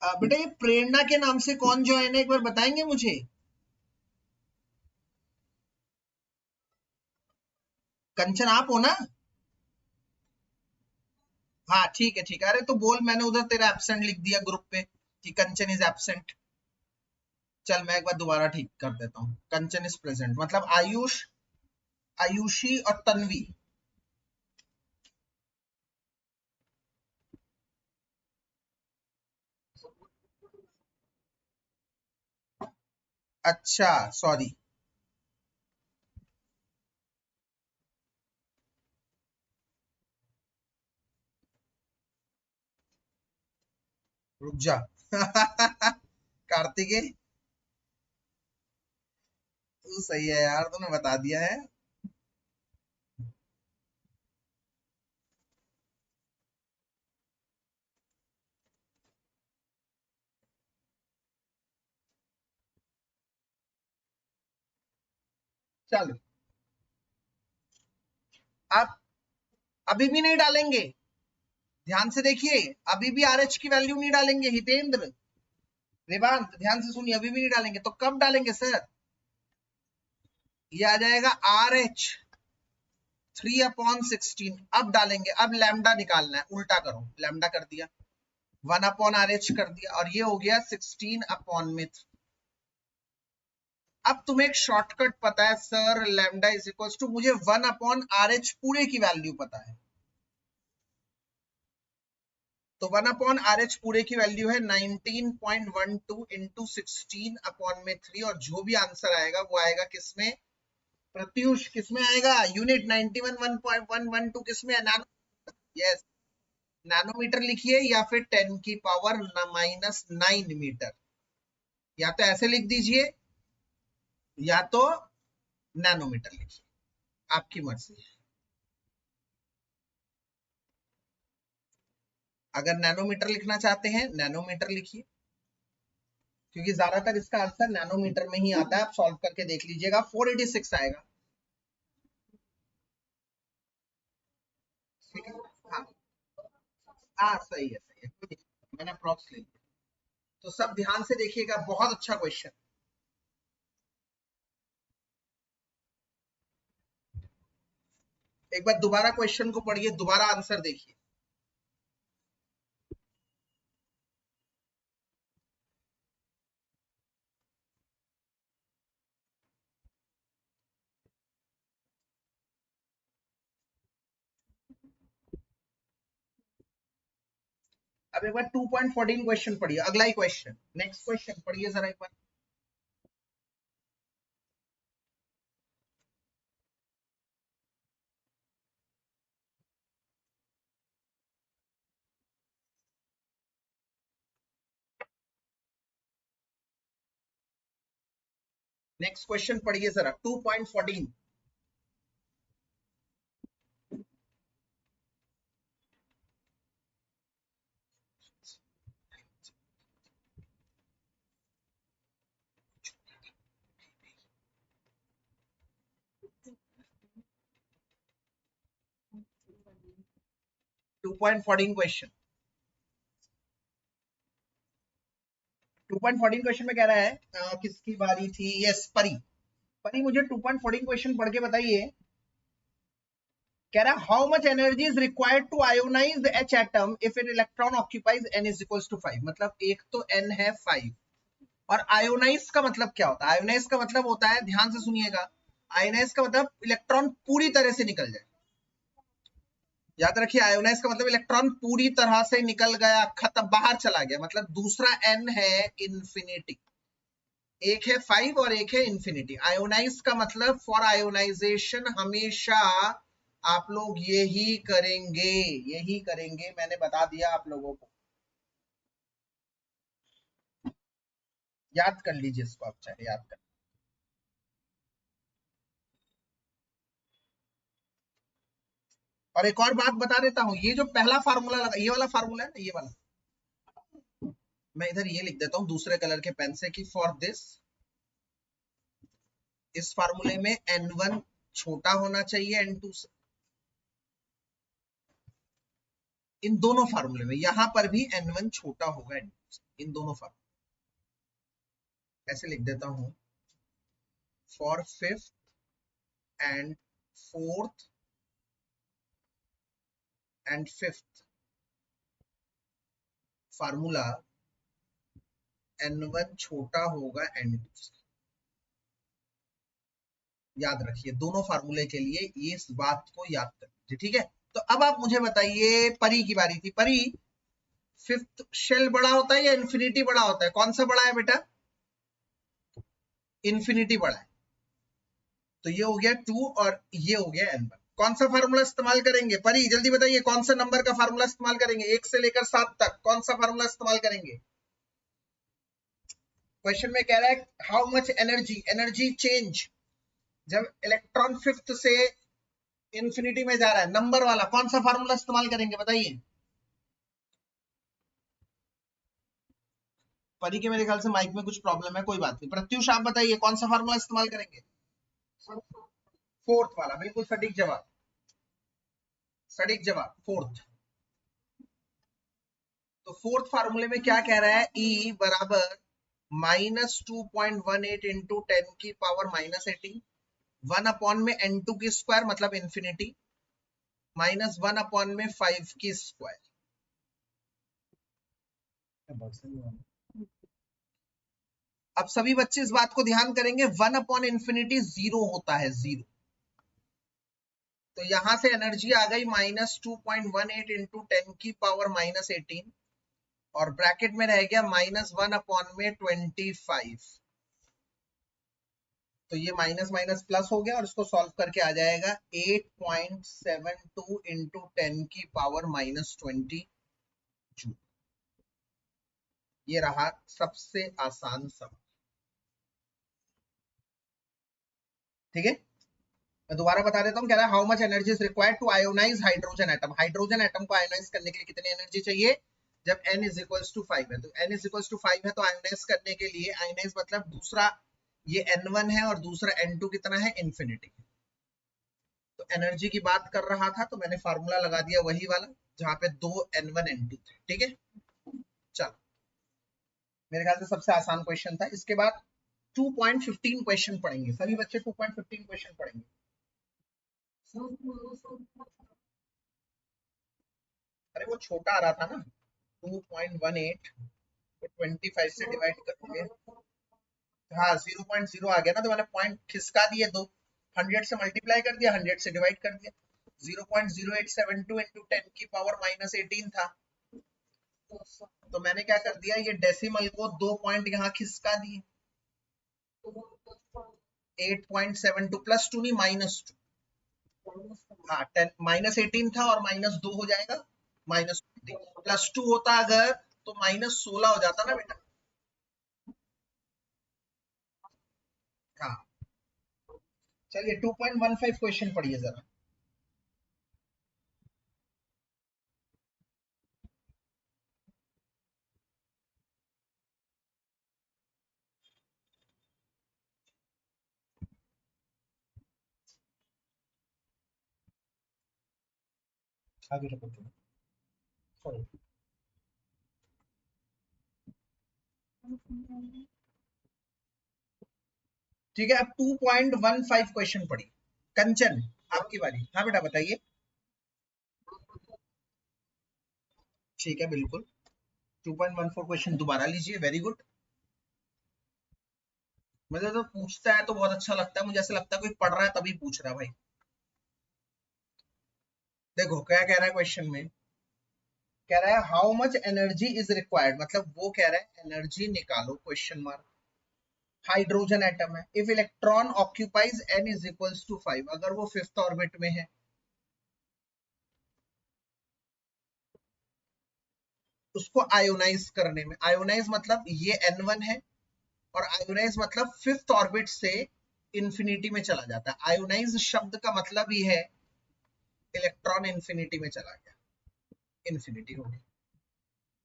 बेटा ये प्रेरणा के नाम से कौन ज्वाइन है, एक बार बताएंगे मुझे। कंचन आप हो ना? हाँ ठीक है ठीक है, अरे तो बोल, मैंने उधर तेरा एब्सेंट लिख दिया ग्रुप पे कि कंचन इज एब्सेंट। चल मैं एक बार दोबारा ठीक कर देता हूँ, कंचन इज प्रेजेंट, मतलब आयुष, आयुषी और तन्वी। अच्छा सॉरी, रुक जा कार्तिकेय तू सही है यार, तूने बता दिया है। चलो अब अभी भी नहीं डालेंगे, ध्यान से देखिए, अभी भी आरएच की वैल्यू नहीं डालेंगे। हितेंद्र, रेवांत, ध्यान से सुनिए, अभी भी नहीं डालेंगे। तो कब डालेंगे सर? ये आ जाएगा आर एच 3/16, अब डालेंगे। अब लैम्डा निकालना है, उल्टा करो, लैम्डा कर दिया, 1/RH कर दिया, और ये हो गया 16/3। अब तुम्हें एक शॉर्टकट पता है sir, lambda is equal to, मुझे 1/RH पूरे की वैल्यू पता है, तो 1/RH पूरे की वैल्यू है 19.12 इंटू 16/3, और जो भी आंसर आएगा वो आएगा किसमें प्रत्युष, किसमें आएगा? यूनिट 91.112 किसमें है? नैनो। यस, नैनोमीटर लिखिए या फिर 10⁻⁻⁹ मीटर, या तो ऐसे लिख दीजिए या तो नैनोमीटर लिखिए, आपकी मर्जी है। अगर नैनोमीटर लिखना चाहते हैं नैनोमीटर लिखिए, क्योंकि ज्यादातर इसका आंसर नैनोमीटर में ही आता है। आप सॉल्व करके देख लीजिएगा, 486 आएगा। हाँ हाँ, सही है सही है, कोई दिक्कत नहीं, मैंने अप्रॉक्स ले लिया। तो सब ध्यान से देखिएगा, बहुत अच्छा क्वेश्चन। एक बार दोबारा क्वेश्चन को पढ़िए, दोबारा आंसर देखिए। अब एक बार 2.14 क्वेश्चन पढ़िए, अगला ही क्वेश्चन, नेक्स्ट क्वेश्चन पढ़िए जरा एक बार। नेक्स्ट क्वेश्चन पढ़िए जरा, 2.14। 2.14 क्वेश्चन, 2.14 क्वेश्चन में कह रहा है किसकी बारी थी? यस, परी। परी, मुझे 2.14 क्वेश्चन पढ़ के बताइए। कह रहा है how much energy is required to ionise H atom if an electron occupies n is equal to 5। मतलब एक तो n है 5, और आयोनाइज का मतलब क्या होता है? आयोनाइज का मतलब होता है, ध्यान से सुनिएगा, आयोनाइज का मतलब इलेक्ट्रॉन पूरी तरह से निकल जाए। याद रखिए, आयोनाइज का मतलब इलेक्ट्रॉन पूरी तरह से निकल गया, खत्म, बाहर चला गया। मतलब दूसरा n है इंफिनिटी, एक है 5 और एक है इंफिनिटी। आयोनाइज का मतलब, फॉर आयोनाइजेशन हमेशा आप लोग यही करेंगे, यही करेंगे, मैंने बता दिया आप लोगों को, याद कर लीजिए इसको, आप चाहे याद कर। और एक और बात बता देता हूं, ये जो पहला फार्मूला लगा, ये वाला फार्मूला है ना, ये वाला, मैं इधर ये लिख देता हूं दूसरे कलर के पेन से कि फॉर दिस, इस फार्मूले में n1 छोटा होना चाहिए n2 से। इन दोनों फार्मूले में, यहां पर भी n1 छोटा होगा n2 से, इन दोनों फार्मूले ऐसे लिख देता हूं, for fifth and fourth and fifth formula n1 छोटा होगा n2 से। याद रखिए, दोनों फार्मूले के लिए ये इस बात को याद कर लीजिए, ठीक है। तो अब आप मुझे बताइए, परी की बारी थी। परी, फिफ्थ शेल बड़ा होता है या इंफिनिटी बड़ा होता है? कौन सा बड़ा है बेटा? इंफिनिटी बड़ा है। तो ये हो गया 2 और ये हो गया n1। कौन सा फार्मूला इस्तेमाल करेंगे? परी जल्दी बताइए, कौन सा नंबर का फार्मूला इस्तेमाल करेंगे? 1 से लेकर 7 तक कौन सा फार्मूला इस्तेमाल करेंगे? क्वेश्चन में कह रहा है हाउ मच एनर्जी चेंज जब इलेक्ट्रॉन फिफ्थ से इंफिनिटी में जा रहा है, नंबर वाला कौन सा फार्मूला इस्तेमाल करेंगे बताइए? परी के मेरे ख्याल से माइक में कुछ प्रॉब्लम है, कोई बात नहीं। प्रत्युष आप बताइए कौन सा फार्मूला इस्तेमाल करेंगे? फोर्थ वाला, बिल्कुल सटीक जवाब, सटीक जवाब फोर्थ। तो फोर्थ फार्मूले में क्या कह रहा है? E बराबर -2.18 इंटू 10 की पावर -18, 1 अपॉन में n2 की स्क्वायर मतलब इंफिनिटी, -1 अपॉन में 5 की स्क्वायर। अब सभी बच्चे इस बात को ध्यान करेंगे, 1 अपॉन इंफिनिटी 0 होता है, 0। तो यहां से एनर्जी आ गई -2.18 इंटू 10 की पावर -18 और ब्रैकेट में रह गया -1 अपॉन में 25। तो ये माइनस माइनस प्लस हो गया और इसको सॉल्व करके आ जाएगा 8.72 इंटू 10 की पावर -20 जूल। ये रहा सबसे आसान सवाल, ठीक है। मैं दोबारा बता देता हूँ, कह रहा है how much energy is required to ionise hydrogen atom. Hydrogen atom को आयोनाइज करने के लिए कितनी एनर्जी चाहिए? जब n इज इक्वल्स टू 5 है, तो n इज इक्वल्स टू 5 है, तो आयोनाइज करने के लिए, आयोनाइज मतलब दूसरा ये n1 है और दूसरा n2 कितना है? इंफिनिटी। तो एनर्जी की बात कर रहा था तो मैंने फार्मूला लगा दिया वही वाला जहां पे दो n1 n2 थे, ठीक है। चलो, मेरे ख्याल से सबसे आसान क्वेश्चन था। इसके बाद 2.15 क्वेश्चन पढ़ेंगे, सभी बच्चे 2.15 क्वेश्चन पढ़ेंगे। अरे वो छोटा आ रहा था ना, 2.18 को 25 से डिवाइड करोगे, हाँ 0.0 आ गया ना, तो मैंने पॉइंट खिसका दिए दो, 100 से मल्टीप्लाई कर दिया, 100 से डिवाइड कर दिया। 0.0872 इंटू 10 की पावर -18 था, तो मैंने क्या कर दिया, ये डेसिमल को 2 पॉइंट यहाँ खिसका दिए, 8.72 +2 नहीं -2, हाँ 10 -18 था और -2 हो जाएगा -20, +2 होता अगर तो -16 हो जाता ना बेटा। हाँ चलिए 2.15 क्वेश्चन पढ़िए जरा। आगे रखो, सॉरी। ठीक है, अब 2.15 क्वेश्चन पढ़िए। कंचन आपकी बारी, हाँ बेटा बताइए। ठीक है बिल्कुल, 2.14 क्वेश्चन दोबारा लीजिए, वेरी गुड। मुझे तो पूछता है तो बहुत अच्छा लगता है, मुझे ऐसा लगता है कोई पढ़ रहा है तभी पूछ रहा है भाई। देखो क्या कह रहा है क्वेश्चन में, कह रहा है how much energy is required, मतलब वो कह रहा है एनर्जी निकालो, क्वेश्चन मार्क। हाइड्रोजन एटम है, if electron occupies n is equals to 5, अगर वो फिफ्थ ऑर्बिट में है, उसको आयोनाइज करने में, आयोनाइज मतलब ये n1 है और आयोनाइज मतलब फिफ्थ ऑर्बिट से इंफिनिटी में चला जाता है। आयोनाइज शब्द का मतलब ही है इलेक्ट्रॉन इंफिनिटी में चला गया, इंफिनिटी हो गई।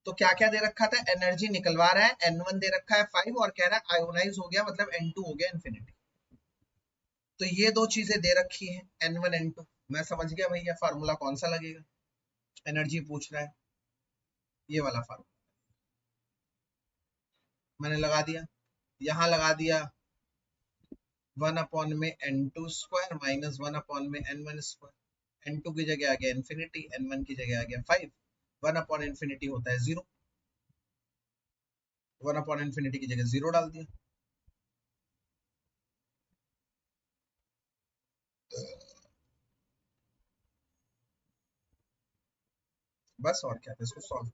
तो क्या क्या दे रखा था? एनर्जी निकलवा रहा है, n1 दे रखा है 5 और कह रहा है आयोनाइज हो गया मतलब n2 हो गया इंफिनिटी। तो ये दो चीजें दे रखी है, n1 n2। मैं समझ गया भैया फार्मूला कौन सा लगेगा, एनर्जी पूछ रहा है, ये वाला फार्मूला मैंने लगा दिया, यहां लगा दिया 1 अपॉन में n2 स्क्वायर -1 अपॉन में n1 स्क्वायर। n2 की जगह आ गया इंफिनिटी, n1 की जगह आ गया 5, 1 अपॉन इंफिनिटी होता है 0, 1 अपॉन इंफिनिटी की जगह 0 डाल दिया। बस और क्या था, इसको सॉल्व।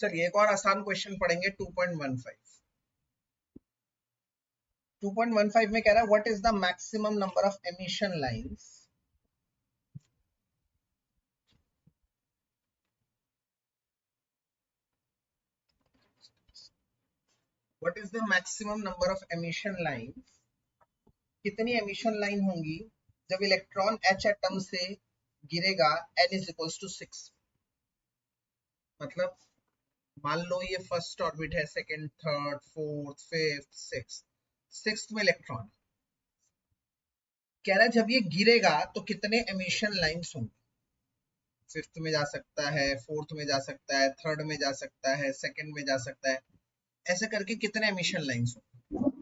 चलिए एक और आसान क्वेश्चन पढ़ेंगे 2.15। 2.15 में कह रहा है what is the maximum number of emission lines what is the maximum number of emission lines, कितनी एमिशन लाइन होंगी जब इलेक्ट्रॉन H एटम से गिरेगा n इज इक्वल्स टू 6। मतलब मान लो ये फर्स्ट ऑर्बिट है, second, third, fourth, fifth, sixth में इलेक्ट्रॉन, कह रहा है जब ये गिरेगा तो कितने एमिशन लाइंस होंगे। फिफ्थ में जा सकता है, फोर्थ में जा सकता है, थर्ड में जा सकता है, सेकंड में जा सकता है, ऐसे करके कितने एमिशन लाइंस होंगे।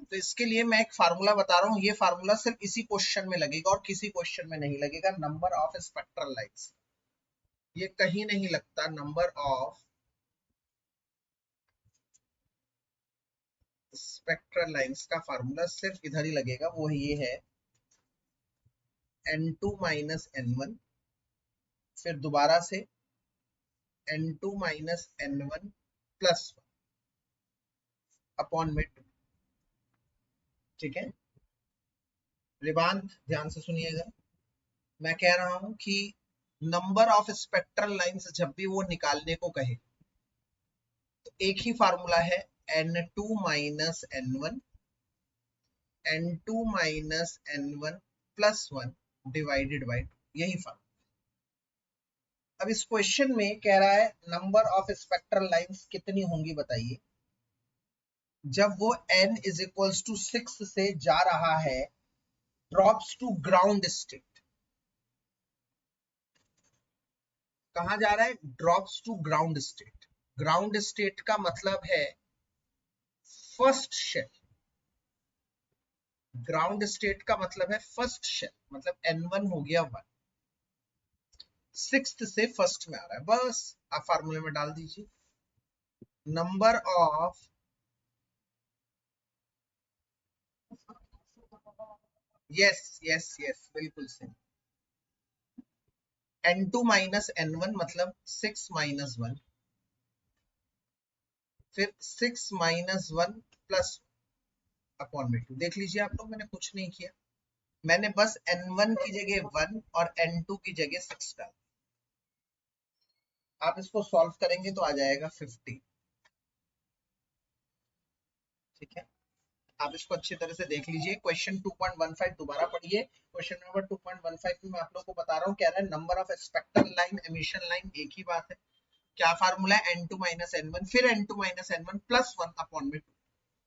तो इसके लिए मैं एक फार्मूला बता रहा हूँ, ये फार्मूला सिर्फ इसी क्वेश्चन में लगेगा और किसी क्वेश्चन में नहीं लगेगा। नंबर ऑफ स्पेक्ट्रल लाइंस, ये कहीं नहीं लगता। नंबर ऑफ स्पेक्ट्रल लाइंस का फार्मूला सिर्फ इधर ही लगेगा, वो ये है n2 माइनस n1, फिर दोबारा से n2 minus n1 plus upon में 2। ठीक है, रिबांत ध्यान से सुनिएगा। मैं कह रहा हूं कि नंबर ऑफ स्पेक्ट्रल लाइंस जब भी वो निकालने को कहे तो एक ही फार्मूला है n2 minus n1, n2 minus n1 plus 1 divided by 2, यही फार्मूला। अब इस क्वेश्चन में कह रहा है नंबर ऑफ स्पेक्ट्रल लाइंस कितनी होंगी बताइए जब वो n इज इक्वल्स टू 6 से जा रहा है ड्रॉप्स टू ग्राउंड स्टेट। कहा जा रहा है? Drops to ground state. Ground state का मतलब है फर्स्ट शेल। ग्राउंड स्टेट का मतलब है फर्स्ट शेल, मतलब n1 हो गया 1, सिक्स्थ से फर्स्ट में आ रहा है, बस आप फार्मूले में डाल दीजिए number of yes yes yes बिल्कुल सही। n2 माइनस n1 मतलब 6 माइनस 1, फिर 6 माइनस 1 प्लस अपॉन में 2। देख लीजिए आप लोग, मैंने कुछ नहीं किया, मैंने बस n1 की जगह 1 और n2 की जगह 6 डाल। आप इसको सॉल्व करेंगे तो आ जाएगा 50। ठीक है, आप इसको अच्छी तरह से देख लीजिए। क्वेश्चन 2.15 दोबारा पढ़िए। क्वेश्चन नंबर 2.15 में मैं आप लोग को बता रहा हूँ, कह रहा है number of spectral line emission line, एक ही बात है। क्या फार्मूला है? n2 माइनस n1, फिर n2 minus n1 plus 1 upon में 2।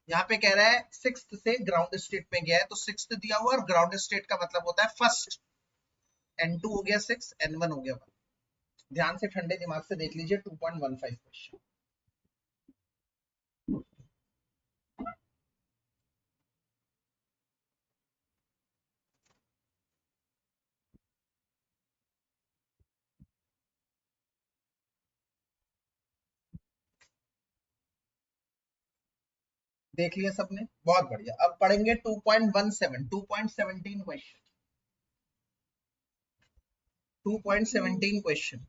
यहाँ पे कह रहा है सिक्स्थ से ग्राउंड स्टेट में गया है, तो सिक्स्थ दिया हुआ और ग्राउंड स्टेट का मतलब होता है फर्स्ट। n2 हो गया 6, n1 हो गया 1। ध्यान से ठंडे दिमाग से देख लीजिए 2.15 क्वेश्चन। देख लिया सबने? बहुत बढ़िया। अब पढ़ेंगे 2.17 2.17 क्वेश्चन। 2.17 क्वेश्चन।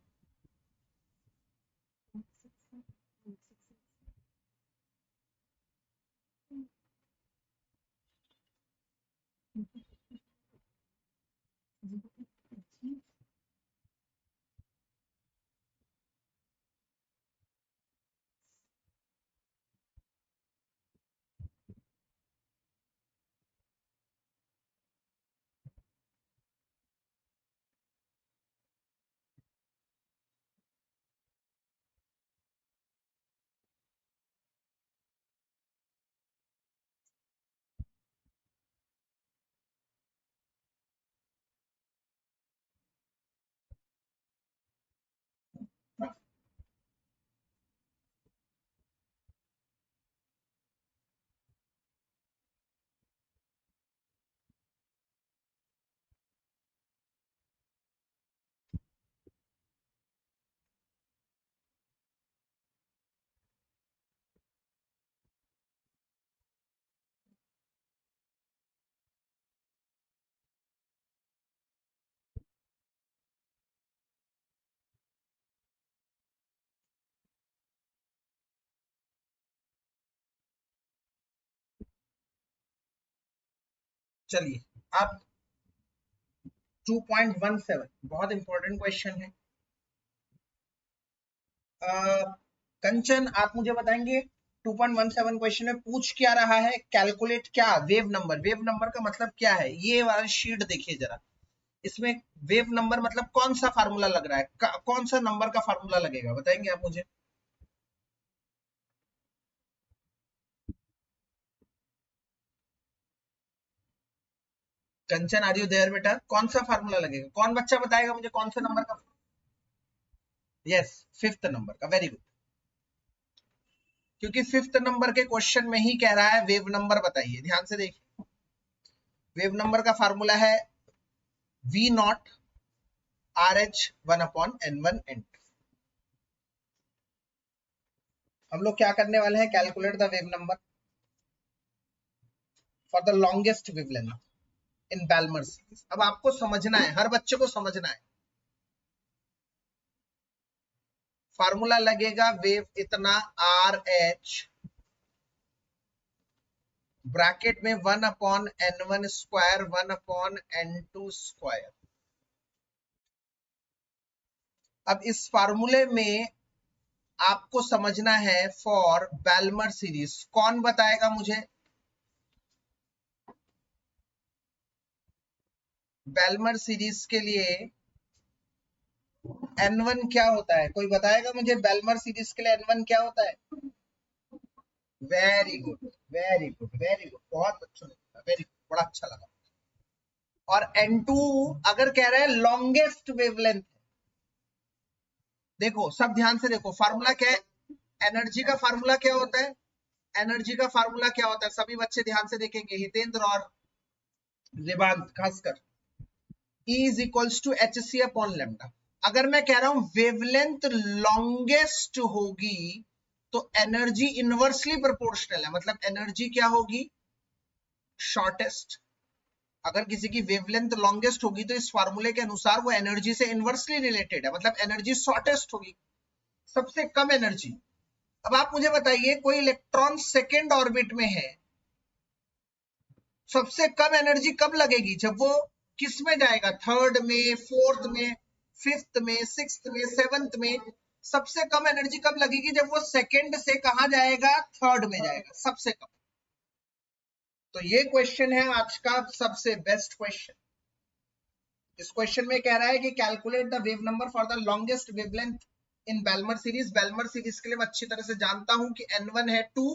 चलिए अब 2.17 बहुत इंपॉर्टेंट क्वेश्चन है। कंचन आप मुझे बताएंगे 2.17 क्वेश्चन में पूछ क्या रहा है, कैलकुलेट क्या वेव नंबर। वेव नंबर का मतलब क्या है, ये वाला शीट देखिए जरा, इसमें वेव नंबर मतलब कौन सा फार्मूला लग रहा है, कौन सा नंबर का फार्मूला लगेगा, बताएंगे आप मुझे। कंचन आर यू देयर बेटा, कौन सा फार्मूला लगेगा, कौन बच्चा बताएगा मुझे कौन सा नंबर का। यस, फिफ्थ नंबर का, वेरी गुड। क्योंकि फिफ्थ नंबर के क्वेश्चन में ही कह रहा है वेव नंबर बताइए, ध्यान से देखिए। वेव नंबर का फार्मूला है V नॉट RH 1/N1N2। हम लोग क्या करने वाले हैं, calculate the wave number for the longest wavelength in Balmer series. अब आपको समझना है, हर बच्चे को समझना है, फार्मूला लगेगा वेव इतना RH ब्रैकेट में 1/N1 स्क्वायर 1/N2 स्क्वायर। अब इस फार्मूले में आपको समझना है फॉर बैल्मर सीरीज, कौन बताएगा मुझे बैल्मर सीरीज के लिए N1 क्या होता है, कोई बताएगा मुझे बैल्मर सीरीज के लिए N1 क्या होता है। Very good very good very good, बहुत बच्चों ने, वेरी गुड, बड़ा अच्छा लगा। और N2 अगर कह रहे हैं लॉन्गेस्ट वेवलेंथ, देखो सब ध्यान से देखो, फार्मूला क्या है, एनर्जी का फार्मूला क्या होता है, एनर्जी का फार्मूला क्या होता है, सभी बच्चे ध्यान से देखेंगे, हितेंद्र और रिबांत खासकर। E is equals to hc/λ। अगर मैं कह रहा हूं वेवलेंथ लॉन्गेस्ट होगी तो एनर्जी इनवर्सली प्रोपोर्शनल है, मतलब एनर्जी क्या होगी, शॉर्टेस्ट। अगर किसी की वेवलेंथ लॉन्गेस्ट होगी तो इस फार्मूले के अनुसार वो एनर्जी से इनवर्सली रिलेटेड है, मतलब एनर्जी शॉर्टेस्ट होगी, सबसे कम एनर्जी। अब आप मुझे बताइए कोई इलेक्ट्रॉन सेकेंड ऑर्बिट में है, सबसे कम एनर्जी कब लगेगी, जब वो किस में जाएगा, थर्ड में, फोर्थ में, फिफ्थ में, सिक्स्थ में, सेवंथ में। सबसे कम एनर्जी कब लगेगी, जब वो सेकेंड से कहा जाएगा, थर्ड में जाएगा, सबसे कम। तो ये क्वेश्चन है आज का सबसे बेस्ट क्वेश्चन। इस क्वेश्चन में कह रहा है कि calculate the wave number for the longest wavelength in Balmer series. Balmer series के लिए मैं अच्छी तरह से जानता हूं कि N1 है 2,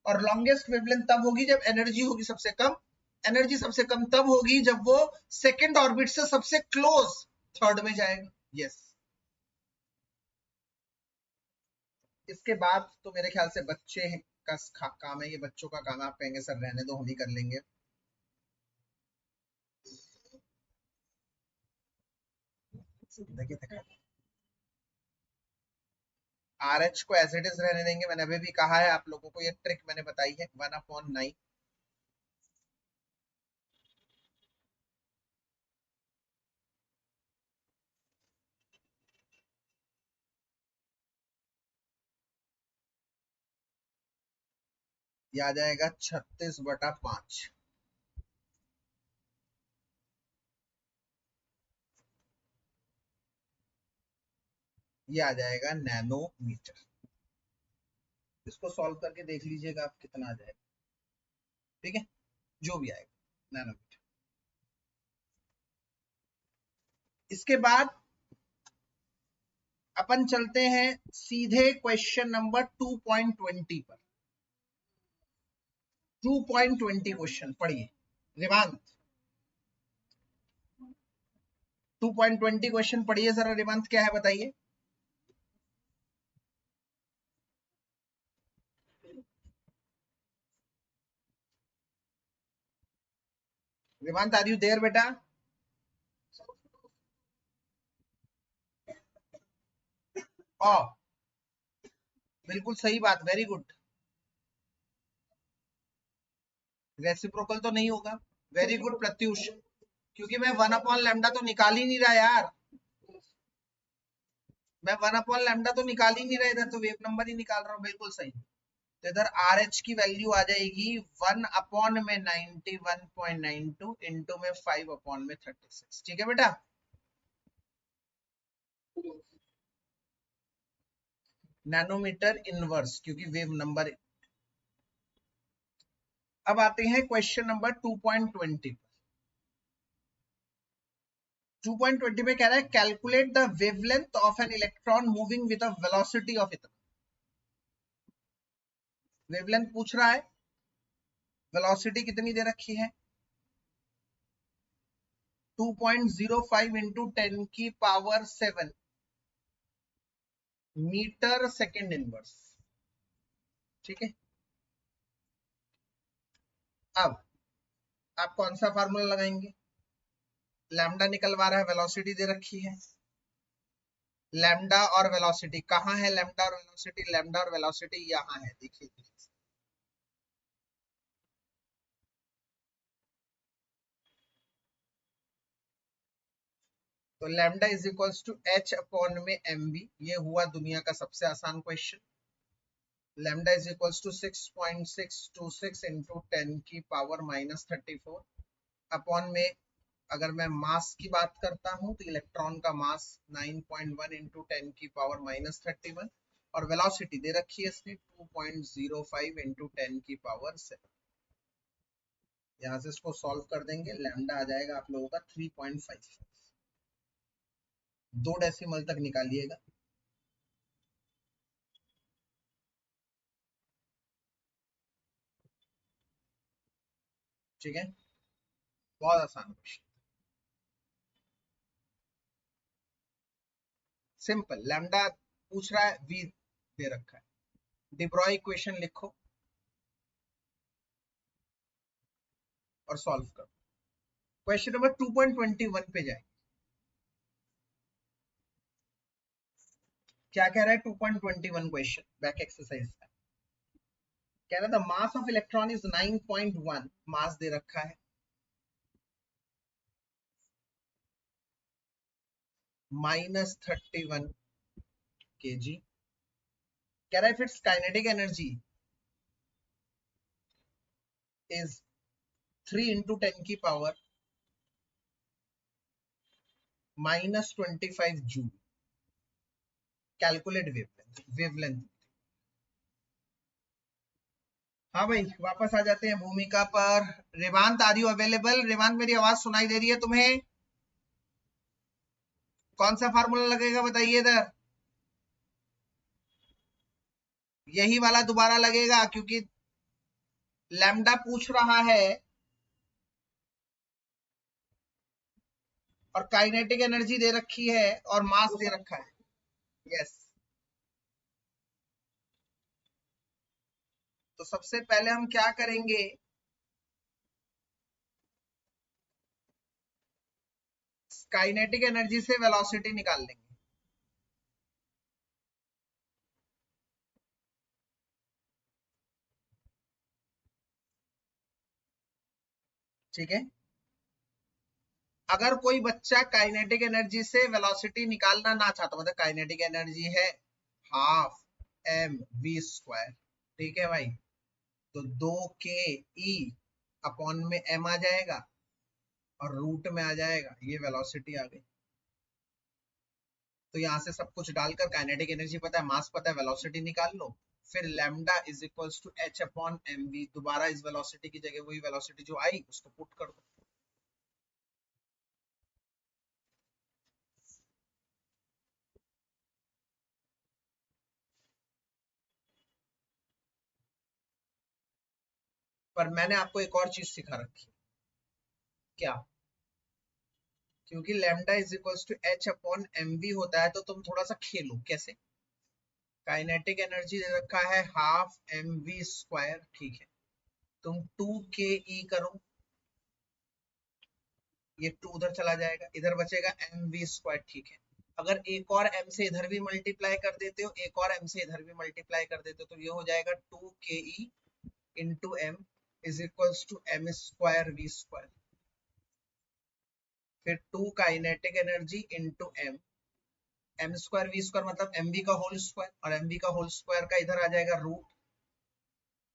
और लॉन्गेस्ट वेवलेंथ तब होगी जब एनर्जी होगी सबसे कम। एनर्जी सबसे कम तब होगी जब वो सेकेंड ऑर्बिट से सबसे क्लोज थर्ड में जाएगा। यस, इसके बाद तो मेरे ख्याल से बच्चे का काम है, ये बच्चों का काम है, आप कहेंगे सर रहने दो हम ही कर लेंगे। RH को एज इट इज रहने देंगे, मैंने अभी भी कहा है आप लोगों को, ये ट्रिक मैंने बताई है 1/9। ये आ जाएगा 36/5। ये आ जाएगा नैनोमीटर। इसको सॉल्व करके देख लीजिएगा आप कितना आ जाएगा, ठीक है, जो भी आएगा नैनोमीटर। इसके बाद अपन चलते हैं सीधे क्वेश्चन नंबर 2.20 पर। 2.20 क्वेश्चन पढ़िए रिवांत, 2.20 क्वेश्चन पढ़िए जरा रिवांत, क्या है बताइए। रिवांत आर यू देयर बेटा। ओ बिल्कुल सही बात, वेरी गुड। रेसिप्रोकल तो नहीं होगा, वेरी गुड प्रत्युष, क्योंकि मैं 1/λ तो निकाल ही नहीं रहा यार, मैं 1/λ तो निकाल ही नहीं रहा, इधर तो वेव नंबर ही निकाल रहा हूँ, बिल्कुल सही। तो इधर आर एच की वैल्यू आ जाएगी 1 अपॉन में 91.92 इंटू में 5 अपॉन में 36। ठीक है बेटा, नैनोमीटर इनवर्स, क्योंकि वेव नंबर। अब आते हैं क्वेश्चन नंबर 2.20। 2.20 में कह रहा है calculate the wavelength of an electron moving with a velocity of इतना। वेवलेंथ पूछ रहा है, वेलोसिटी कितनी दे रखी है 2.05 इंटू 10 की पावर 7 मीटर सेकेंड इनवर्स। ठीक है, अब आप कौन सा फार्मूला लगाएंगे? लैम्डा निकलवा रहा है, वेलोसिटी दे रखी है। लैम्डा और वेलोसिटी कहाँ है? लैम्डा और वेलोसिटी, लैम्डा और वेलोसिटी यहाँ है, देखिए। तो lambda is equals to H upon में एम वी। ये हुआ दुनिया का सबसे आसान question. Lambda is equals to 6.626 into 10 की पावर -34 अपॉन में, अगर मैं मास की बात करता हूं तो इलेक्ट्रॉन का मास 9.1 इंटू 10 की पावर -31 और वेलोसिटी दे रखी है इसने 2.05 इंटू 10 की पावर 7। यहां से इसको सॉल्व कर देंगे, लैम्डा आ जाएगा आप लोगों का 3.5। 2 डेसिमल तक निकालिएगा। ठीक है, बहुत आसान क्वेश्चन, सिंपल। लैम्डा पूछ रहा है, वी दे रखा है, डिब्रॉय इक्वेशन लिखो और सॉल्व करो। क्वेश्चन नंबर 2.21 पे जाए। क्या कह रहा है 2.21 क्वेश्चन, बैक एक्सरसाइज का कह रहा था मास ऑफ इलेक्ट्रॉन इज 9.1, मास दे रखा है, -31 kg। कह रहा है फिर काइनेटिक एनर्जी इज 3 इंटू 10 की power -25 joule. Calculate wavelength. Wavelength, हाँ भाई, वापस आ जाते हैं भूमिका पर। रेवांत, आर यू अवेलेबल? रेवांत, मेरी आवाज सुनाई दे रही है तुम्हें? कौन सा फार्मूला लगेगा बताइए इधर? यही वाला दोबारा लगेगा, क्योंकि लैम्डा पूछ रहा है और काइनेटिक एनर्जी दे रखी है और मास दे रखा है। यस, तो सबसे पहले हम क्या करेंगे, काइनेटिक एनर्जी से वेलोसिटी निकाल लेंगे। ठीक है, अगर कोई बच्चा काइनेटिक एनर्जी से वेलोसिटी निकालना ना चाहता, मतलब काइनेटिक एनर्जी है हाफ एम वी स्क्वायर। ठीक है भाई, तो 2 k e अपॉन में m आ जाएगा और रूट में आ जाएगा, ये वेलोसिटी आ गई। तो यहां से सब कुछ डालकर काइनेटिक एनर्जी पता है, मास पता है, वेलोसिटी निकाल लो। फिर lambda is equals to H upon M V, दोबारा इस वेलोसिटी की जगह वही वेलोसिटी जो आई उसको पुट कर दो। पर मैंने आपको एक और चीज सिखा रखी है। क्या? क्योंकि lambda is equals to H upon M V होता है, तो तुम थोड़ा सा खेलो। कैसे? काइनेटिक एनर्जी दे रखा है हाफ एम वी स्क्वायर, ठीक है, तुम 2 k e करो, ये 2 उधर चला जाएगा, इधर बचेगा एम वी स्क्वायर। ठीक है, अगर एक और m से इधर भी मल्टीप्लाई कर देते हो, एक और m से इधर भी मल्टीप्लाई कर देते हो, तो ये हो जाएगा 2 k e into M is equals to M square V square. फिर 2 kinetic energy into M, M square V square मतलब एम वी का होल स्क्वायर, और एम वी का होल स्क्वायर का इधर आ जाएगा रूट,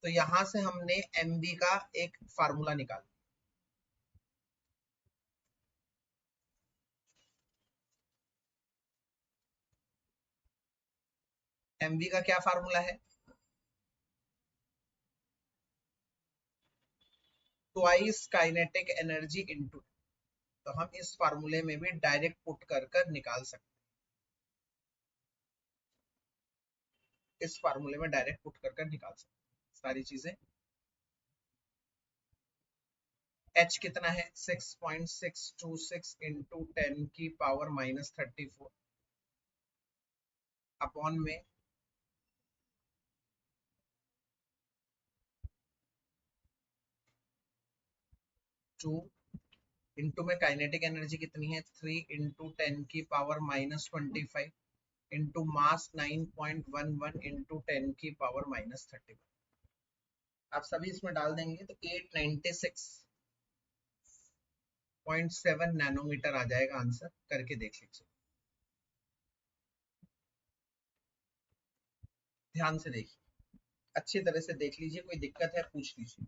तो यहां से हमने mv का एक फार्मूला निकाला। mv का क्या फार्मूला है? Twice kinetic energy into. तो हम इस फार्मूले में भी डायरेक्ट पुट कर कर निकाल सकते हैं, इस फार्मूले में डायरेक्ट पुट कर कर निकाल सकते हैं सारी चीजें। h कितना है? 6.626 इंटू 10 की पावर -34 अपॉन में 2 इंटू में काइनेटिक एनर्जी कितनी है? 3 इंटू 10 की पावर -25 इंटू मास 9.11 इंटू 10 की पावर -31। आप सभी इसमें डाल देंगे तो 896.7 नैनोमीटर आ जाएगा आंसर। करके देख लीजिए, ध्यान से देखिए, अच्छी तरह से देख लीजिए, कोई दिक्कत है पूछ लीजिए।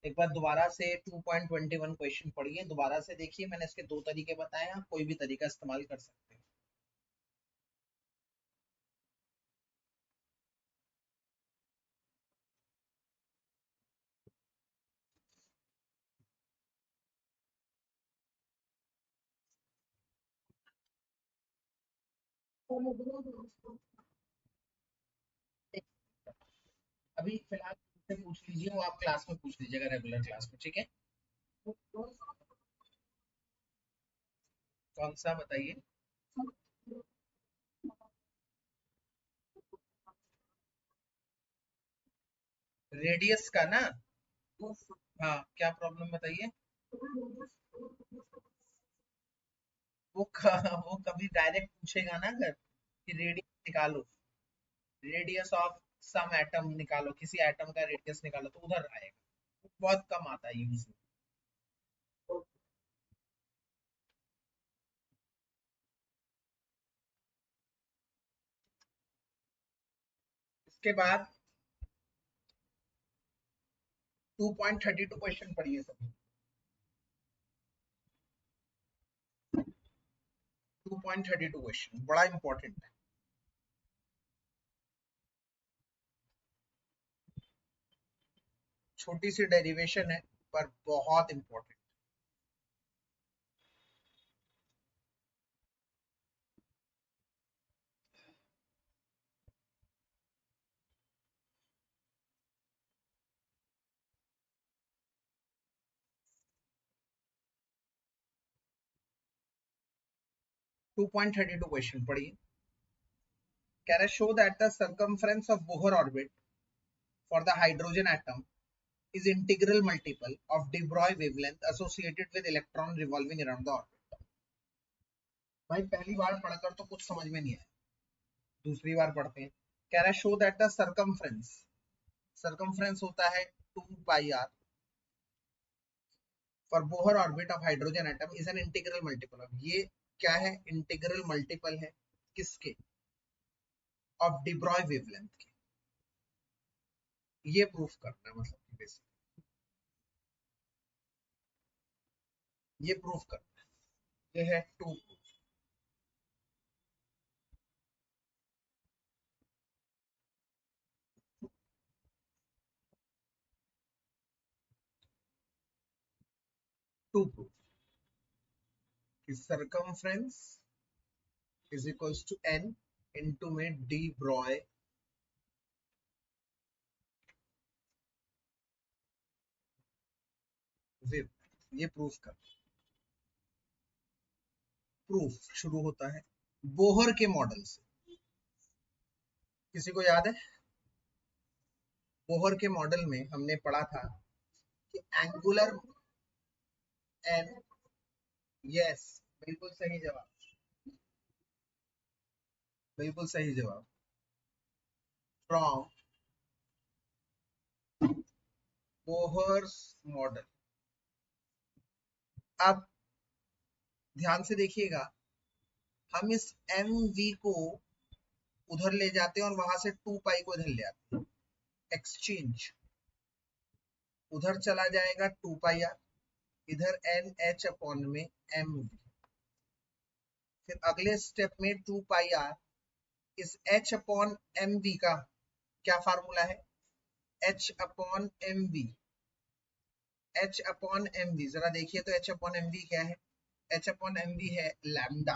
एक बार दोबारा से 2.21 क्वेश्चन पढ़िए, दोबारा से देखिए। मैंने इसके दो तरीके बताए, आप कोई भी तरीका इस्तेमाल कर सकते हैं। अभी फिलहाल से पूछ लीजिए, वो आप क्लास में पूछ लीजिएगा, रेगुलर क्लास में, ठीक है? कौन सा बताइए? रेडियस का ना? हाँ, क्या प्रॉब्लम बताइए? वो कभी डायरेक्ट पूछेगा ना अगर कि रेडियस निकालो, रेडियस ऑफ सम एटम निकालो, किसी एटम का रेडियस निकालो, तो उधर आएगा। बहुत कम आता है यूजली। इसके बाद 2.32 क्वेश्चन पढ़िए सभी। 2.32 क्वेश्चन बड़ा इंपॉर्टेंट है। छोटी सी डेरिवेशन है पर बहुत इंपॉर्टेंट। टू 2.32 क्वेश्चन पढ़िए। कह रहा है show that the circumference of Bohr orbit for the hydrogen atom is integral multiple of de Broglie wavelength associated with electron revolving around the orbit। भाई पहली बार पढ़कर तो कुछ समझ में नहीं आया, दूसरी बार पढ़ते हैं। कह रहा है show that the circumference, circumference होता है 2 पाई r for Bohr orbit of hydrogen atom is an integral multiple of, ये क्या है? इंटीग्रल मल्टीपल है किसके? ऑफ de Broglie वेवलेंथ के। ये प्रूफ करना है, मतलब कि बेसिक ये प्रूफ करना है। ये है 2 प्रूफ कि circumference is equals to n into में de Broglie वेव। ये प्रूफ कर, प्रूफ शुरू होता है बोहर के मॉडल से। किसी को याद है? बोहर के मॉडल में हमने पढ़ा था कि एंगुलर एन, यस, बिल्कुल सही जवाब, बिल्कुल सही जवाब, फ्रॉम बोहर्स मॉडल। अब ध्यान से देखिएगा, हम इस एम वी को उधर ले जाते हैं और वहां से 2 पाई को इधर ले आते हैं। एक्सचेंज, उधर चला जाएगा 2 पाई आर, इधर एन एच अपॉन में एम वी। फिर अगले स्टेप में 2 पाई आर इस एच अपॉन एम वी का क्या फार्मूला है, H upon M V. H upon M V जरा देखिए तो एच अपॉन एम वी क्या है, एच अपॉन एम वी है लैम्डा,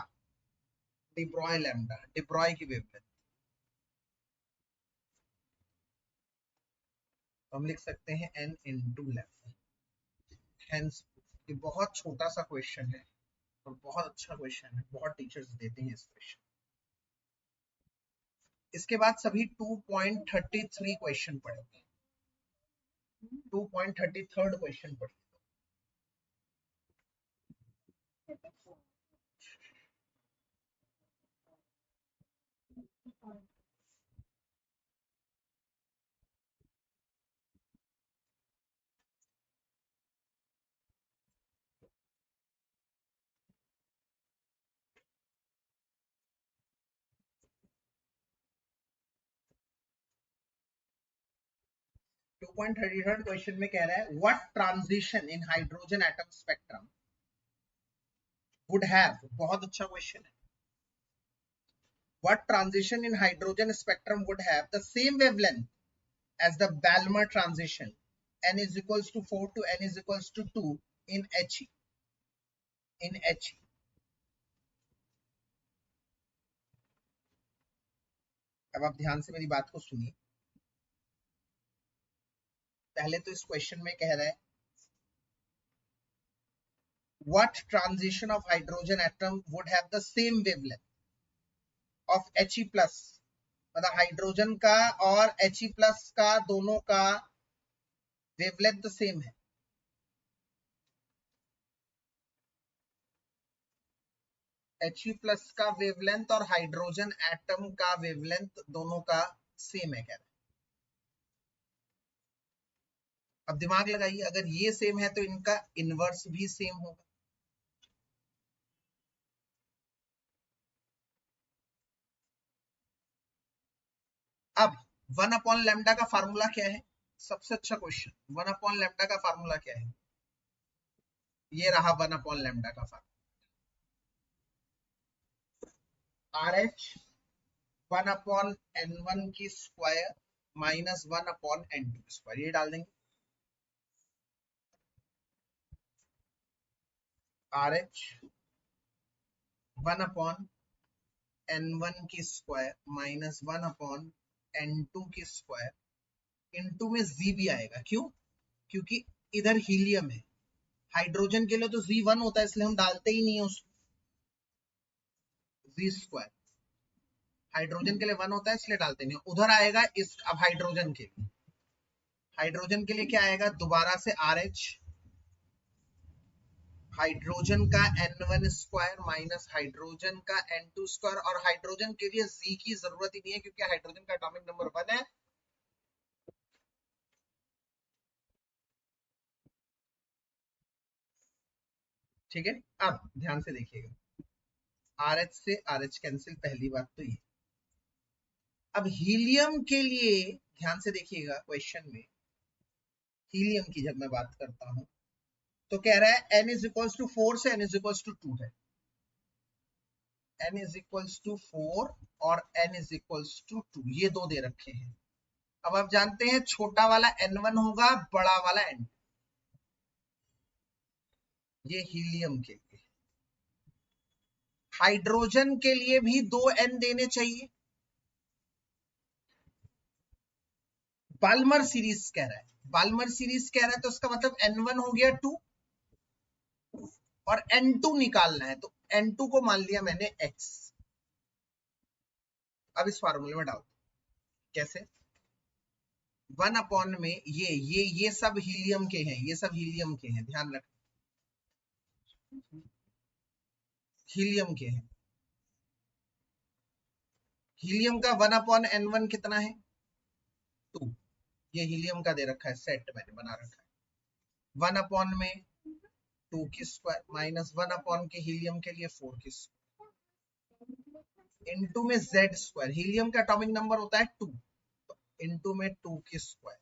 डिब्रॉय लैम्डा, डिब्रॉय की वेवलेंथ। हम लिख सकते हैं n इंटू लैम्डा। हेंस ये बहुत छोटा सा क्वेश्चन है और बहुत अच्छा क्वेश्चन है, बहुत टीचर्स देते हैं इस क्वेश्चन। इसके बाद सभी 2.33 क्वेश्चन पढ़ेंगे, 2.33 क्वेश्चन पढ़ेंगे। 2.33 क्वेश्चन में कह रहा है what transition in hydrogen atom spectrum would have, बहुत अच्छा क्वेश्चन है, what transition in hydrogen spectrum would have the same wavelength as the Balmer transition, n is equals to 4 to n is equals to 2 in He, in He। अब आप ध्यान से मेरी बात को सुनिए। पहले तो इस क्वेश्चन में कह रहा है what transition of hydrogen atom would have the same wavelength of He plus, मतलब हाइड्रोजन का और He प्लस का दोनों का वेवलेंथ सेम है। He प्लस का वेवलेंथ और हाइड्रोजन एटम का वेवलेंथ दोनों का सेम है, कह रहा है। अब दिमाग लगाइए, अगर ये सेम है तो इनका इनवर्स भी सेम होगा। अब 1 अपॉन लैम्डा का फार्मूला क्या है, सबसे अच्छा क्वेश्चन, 1 अपॉन लैम्डा का फार्मूला क्या है, ये रहा 1 अपॉन लैम्डा का फार्मूला, RH 1 अपॉन n1 की स्क्वायर माइनस 1 अपॉन n2 की स्क्वायर, ये डाल देंगे। RH 1 अपॉन n1 की स्क्वायर माइनस 1 अपॉन n2 की स्क्वायर, इनटू में z भी आएगा, क्यों, क्योंकि इधर हीलियम है, हाइड्रोजन के लिए तो Z1 होता है इसलिए हम डालते ही नहीं है उसको, Z स्क्वायर, हाइड्रोजन के लिए 1 होता है इसलिए डालते नहीं, उधर आएगा इस, अब हाइड्रोजन के लिए, हाइड्रोजन के लिए क्या आएगा, दोबारा से RH, हाइड्रोजन का n1 स्क्वायर माइनस हाइड्रोजन का n2 स्क्वायर, और हाइड्रोजन के लिए Z की जरूरत ही नहीं है क्योंकि हाइड्रोजन का एटॉमिक नंबर 1 है। ठीक है, अब ध्यान से देखिएगा, RH से RH कैंसिल, पहली बात तो ये। अब हीलियम के लिए ध्यान से देखिएगा, क्वेश्चन में हीलियम की जब मैं बात करता हूं तो कह रहा है n इज इक्वल्स टू 4 से n इज इक्वल्स टू 2 है, n इज इक्वल्स टू 4 और n इज इक्वल्स टू 2, ये दो दे रखे हैं। अब आप जानते हैं छोटा वाला n1 होगा, बड़ा वाला n2, ये हीलियम के लिए। हाइड्रोजन के लिए भी 2 n देने चाहिए, बाल्मर सीरीज कह रहा है, बाल्मर सीरीज कह रहा है तो उसका मतलब n1 हो गया 2 और n2 निकालना है, तो n2 को मान लिया मैंने x। अब इस फार्मूले में डाल, कैसे, 1 अपॉन में ये सब हीलियम के हैं, ये सब हीलियम के हैं, ध्यान रख, हीलियम के हैं। हीलियम का 1 अपॉन n1 कितना है, 2, ये हीलियम का दे रखा है, सेट मैंने बना रखा है। 1 अपॉन में 2 की स्क्वायर माइनस 1 अपॉन के हीलियम के लिए 4 की स्क्वायर, इनटू में z स्क्वायर, हीलियम का एटॉमिक नंबर होता है 2, इंटू में 2 की स्क्वायर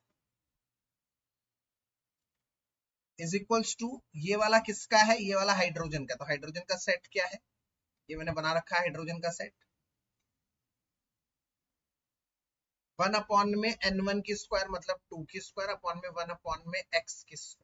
इज इक्वल्स टू, ये वाला किसका है, ये वाला हाइड्रोजन का, तो हाइड्रोजन का सेट क्या है, ये मैंने बना रखा है हाइड्रोजन का सेट, 1 अपॉन में n1 की स्क्वायर मतलब 2 की स्क्वायर अपॉन में 1 अपॉन में x की स्क्वायर।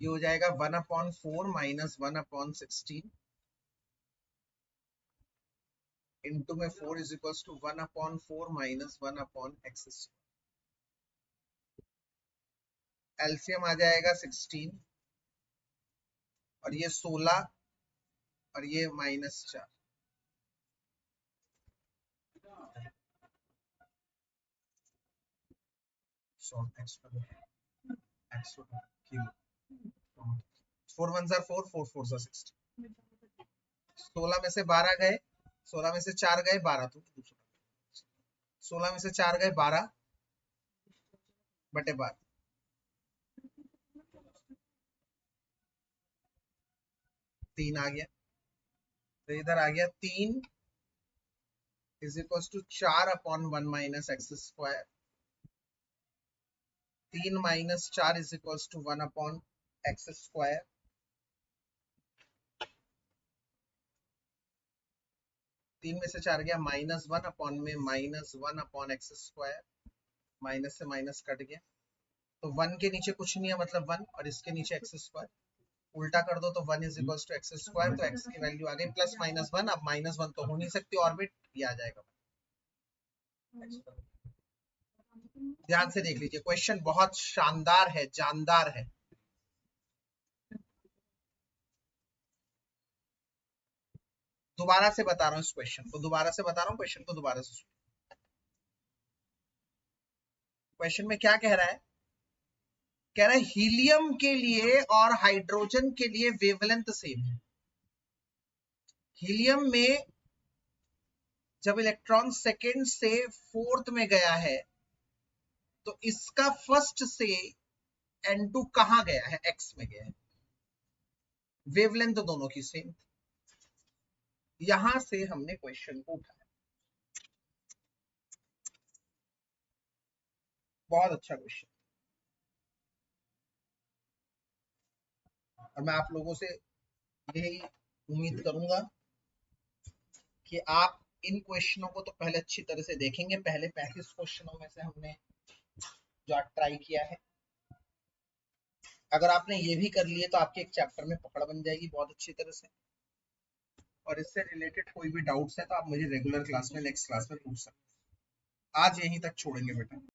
ये हो जाएगा 1/4 माइनस 1/16 इंटू में 4 is equals to 1/4 minus 1/x। LCM आ जाएगा 16 और ये 16 और ये -4। फोर 1 4 4 4 16, 16 में से 12 गए, 16 में से 4 गए 12, तो 16 में से 4 गए 12 बटे 12, तीन आ गया, तो इधर आ गया 3 is equal to 4/1 minus X square, 3 minus 4 is equal to 1/x square, 3 में से 4 गया -1 अपॉन में -1/x स्क्वायर, माइनस से माइनस कट गया, तो 1 के नीचे कुछ नहीं है मतलब 1 और इसके नीचे x स्क्वायर, उल्टा कर दो तो 1 is equal to X square, तो x की वैल्यू आ गई +-1, अब -1 तो हो नहीं सकती ऑर्बिट, ये आ जाएगा। ध्यान से देख लीजिए, क्वेश्चन बहुत शानदार है, जानदार है। दोबारा से बता रहा हूँ इस क्वेश्चन को, दोबारा से बता रहा हूँ क्वेश्चन को, दोबारा से। क्वेश्चन में क्या कह रहा है, कह रहा है हीलियम के लिए और हाइड्रोजन के लिए वेवलेंथ सेम है। हीलियम में जब इलेक्ट्रॉन सेकंड से फोर्थ में गया है तो इसका फर्स्ट से N2 कहां गया है, x में गया है, वेवलेंथ दोनों की सेम, यहां से हमने क्वेश्चन को उठाया। बहुत अच्छा क्वेश्चन, और मैं आप लोगों से यही उम्मीद करूंगा कि आप इन क्वेश्चनों को तो पहले अच्छी तरह से देखेंगे। पहले 35 क्वेश्चनों में से हमने जो ट्राई किया है, अगर आपने ये भी कर लिए तो आपके एक चैप्टर में पकड़ बन जाएगी बहुत अच्छी तरह से। और इससे रिलेटेड कोई भी डाउट्स है तो आप मुझे रेगुलर क्लास में, नेक्स्ट क्लास में पूछ सकते हैं। आज यहीं तक छोड़ेंगे बेटा।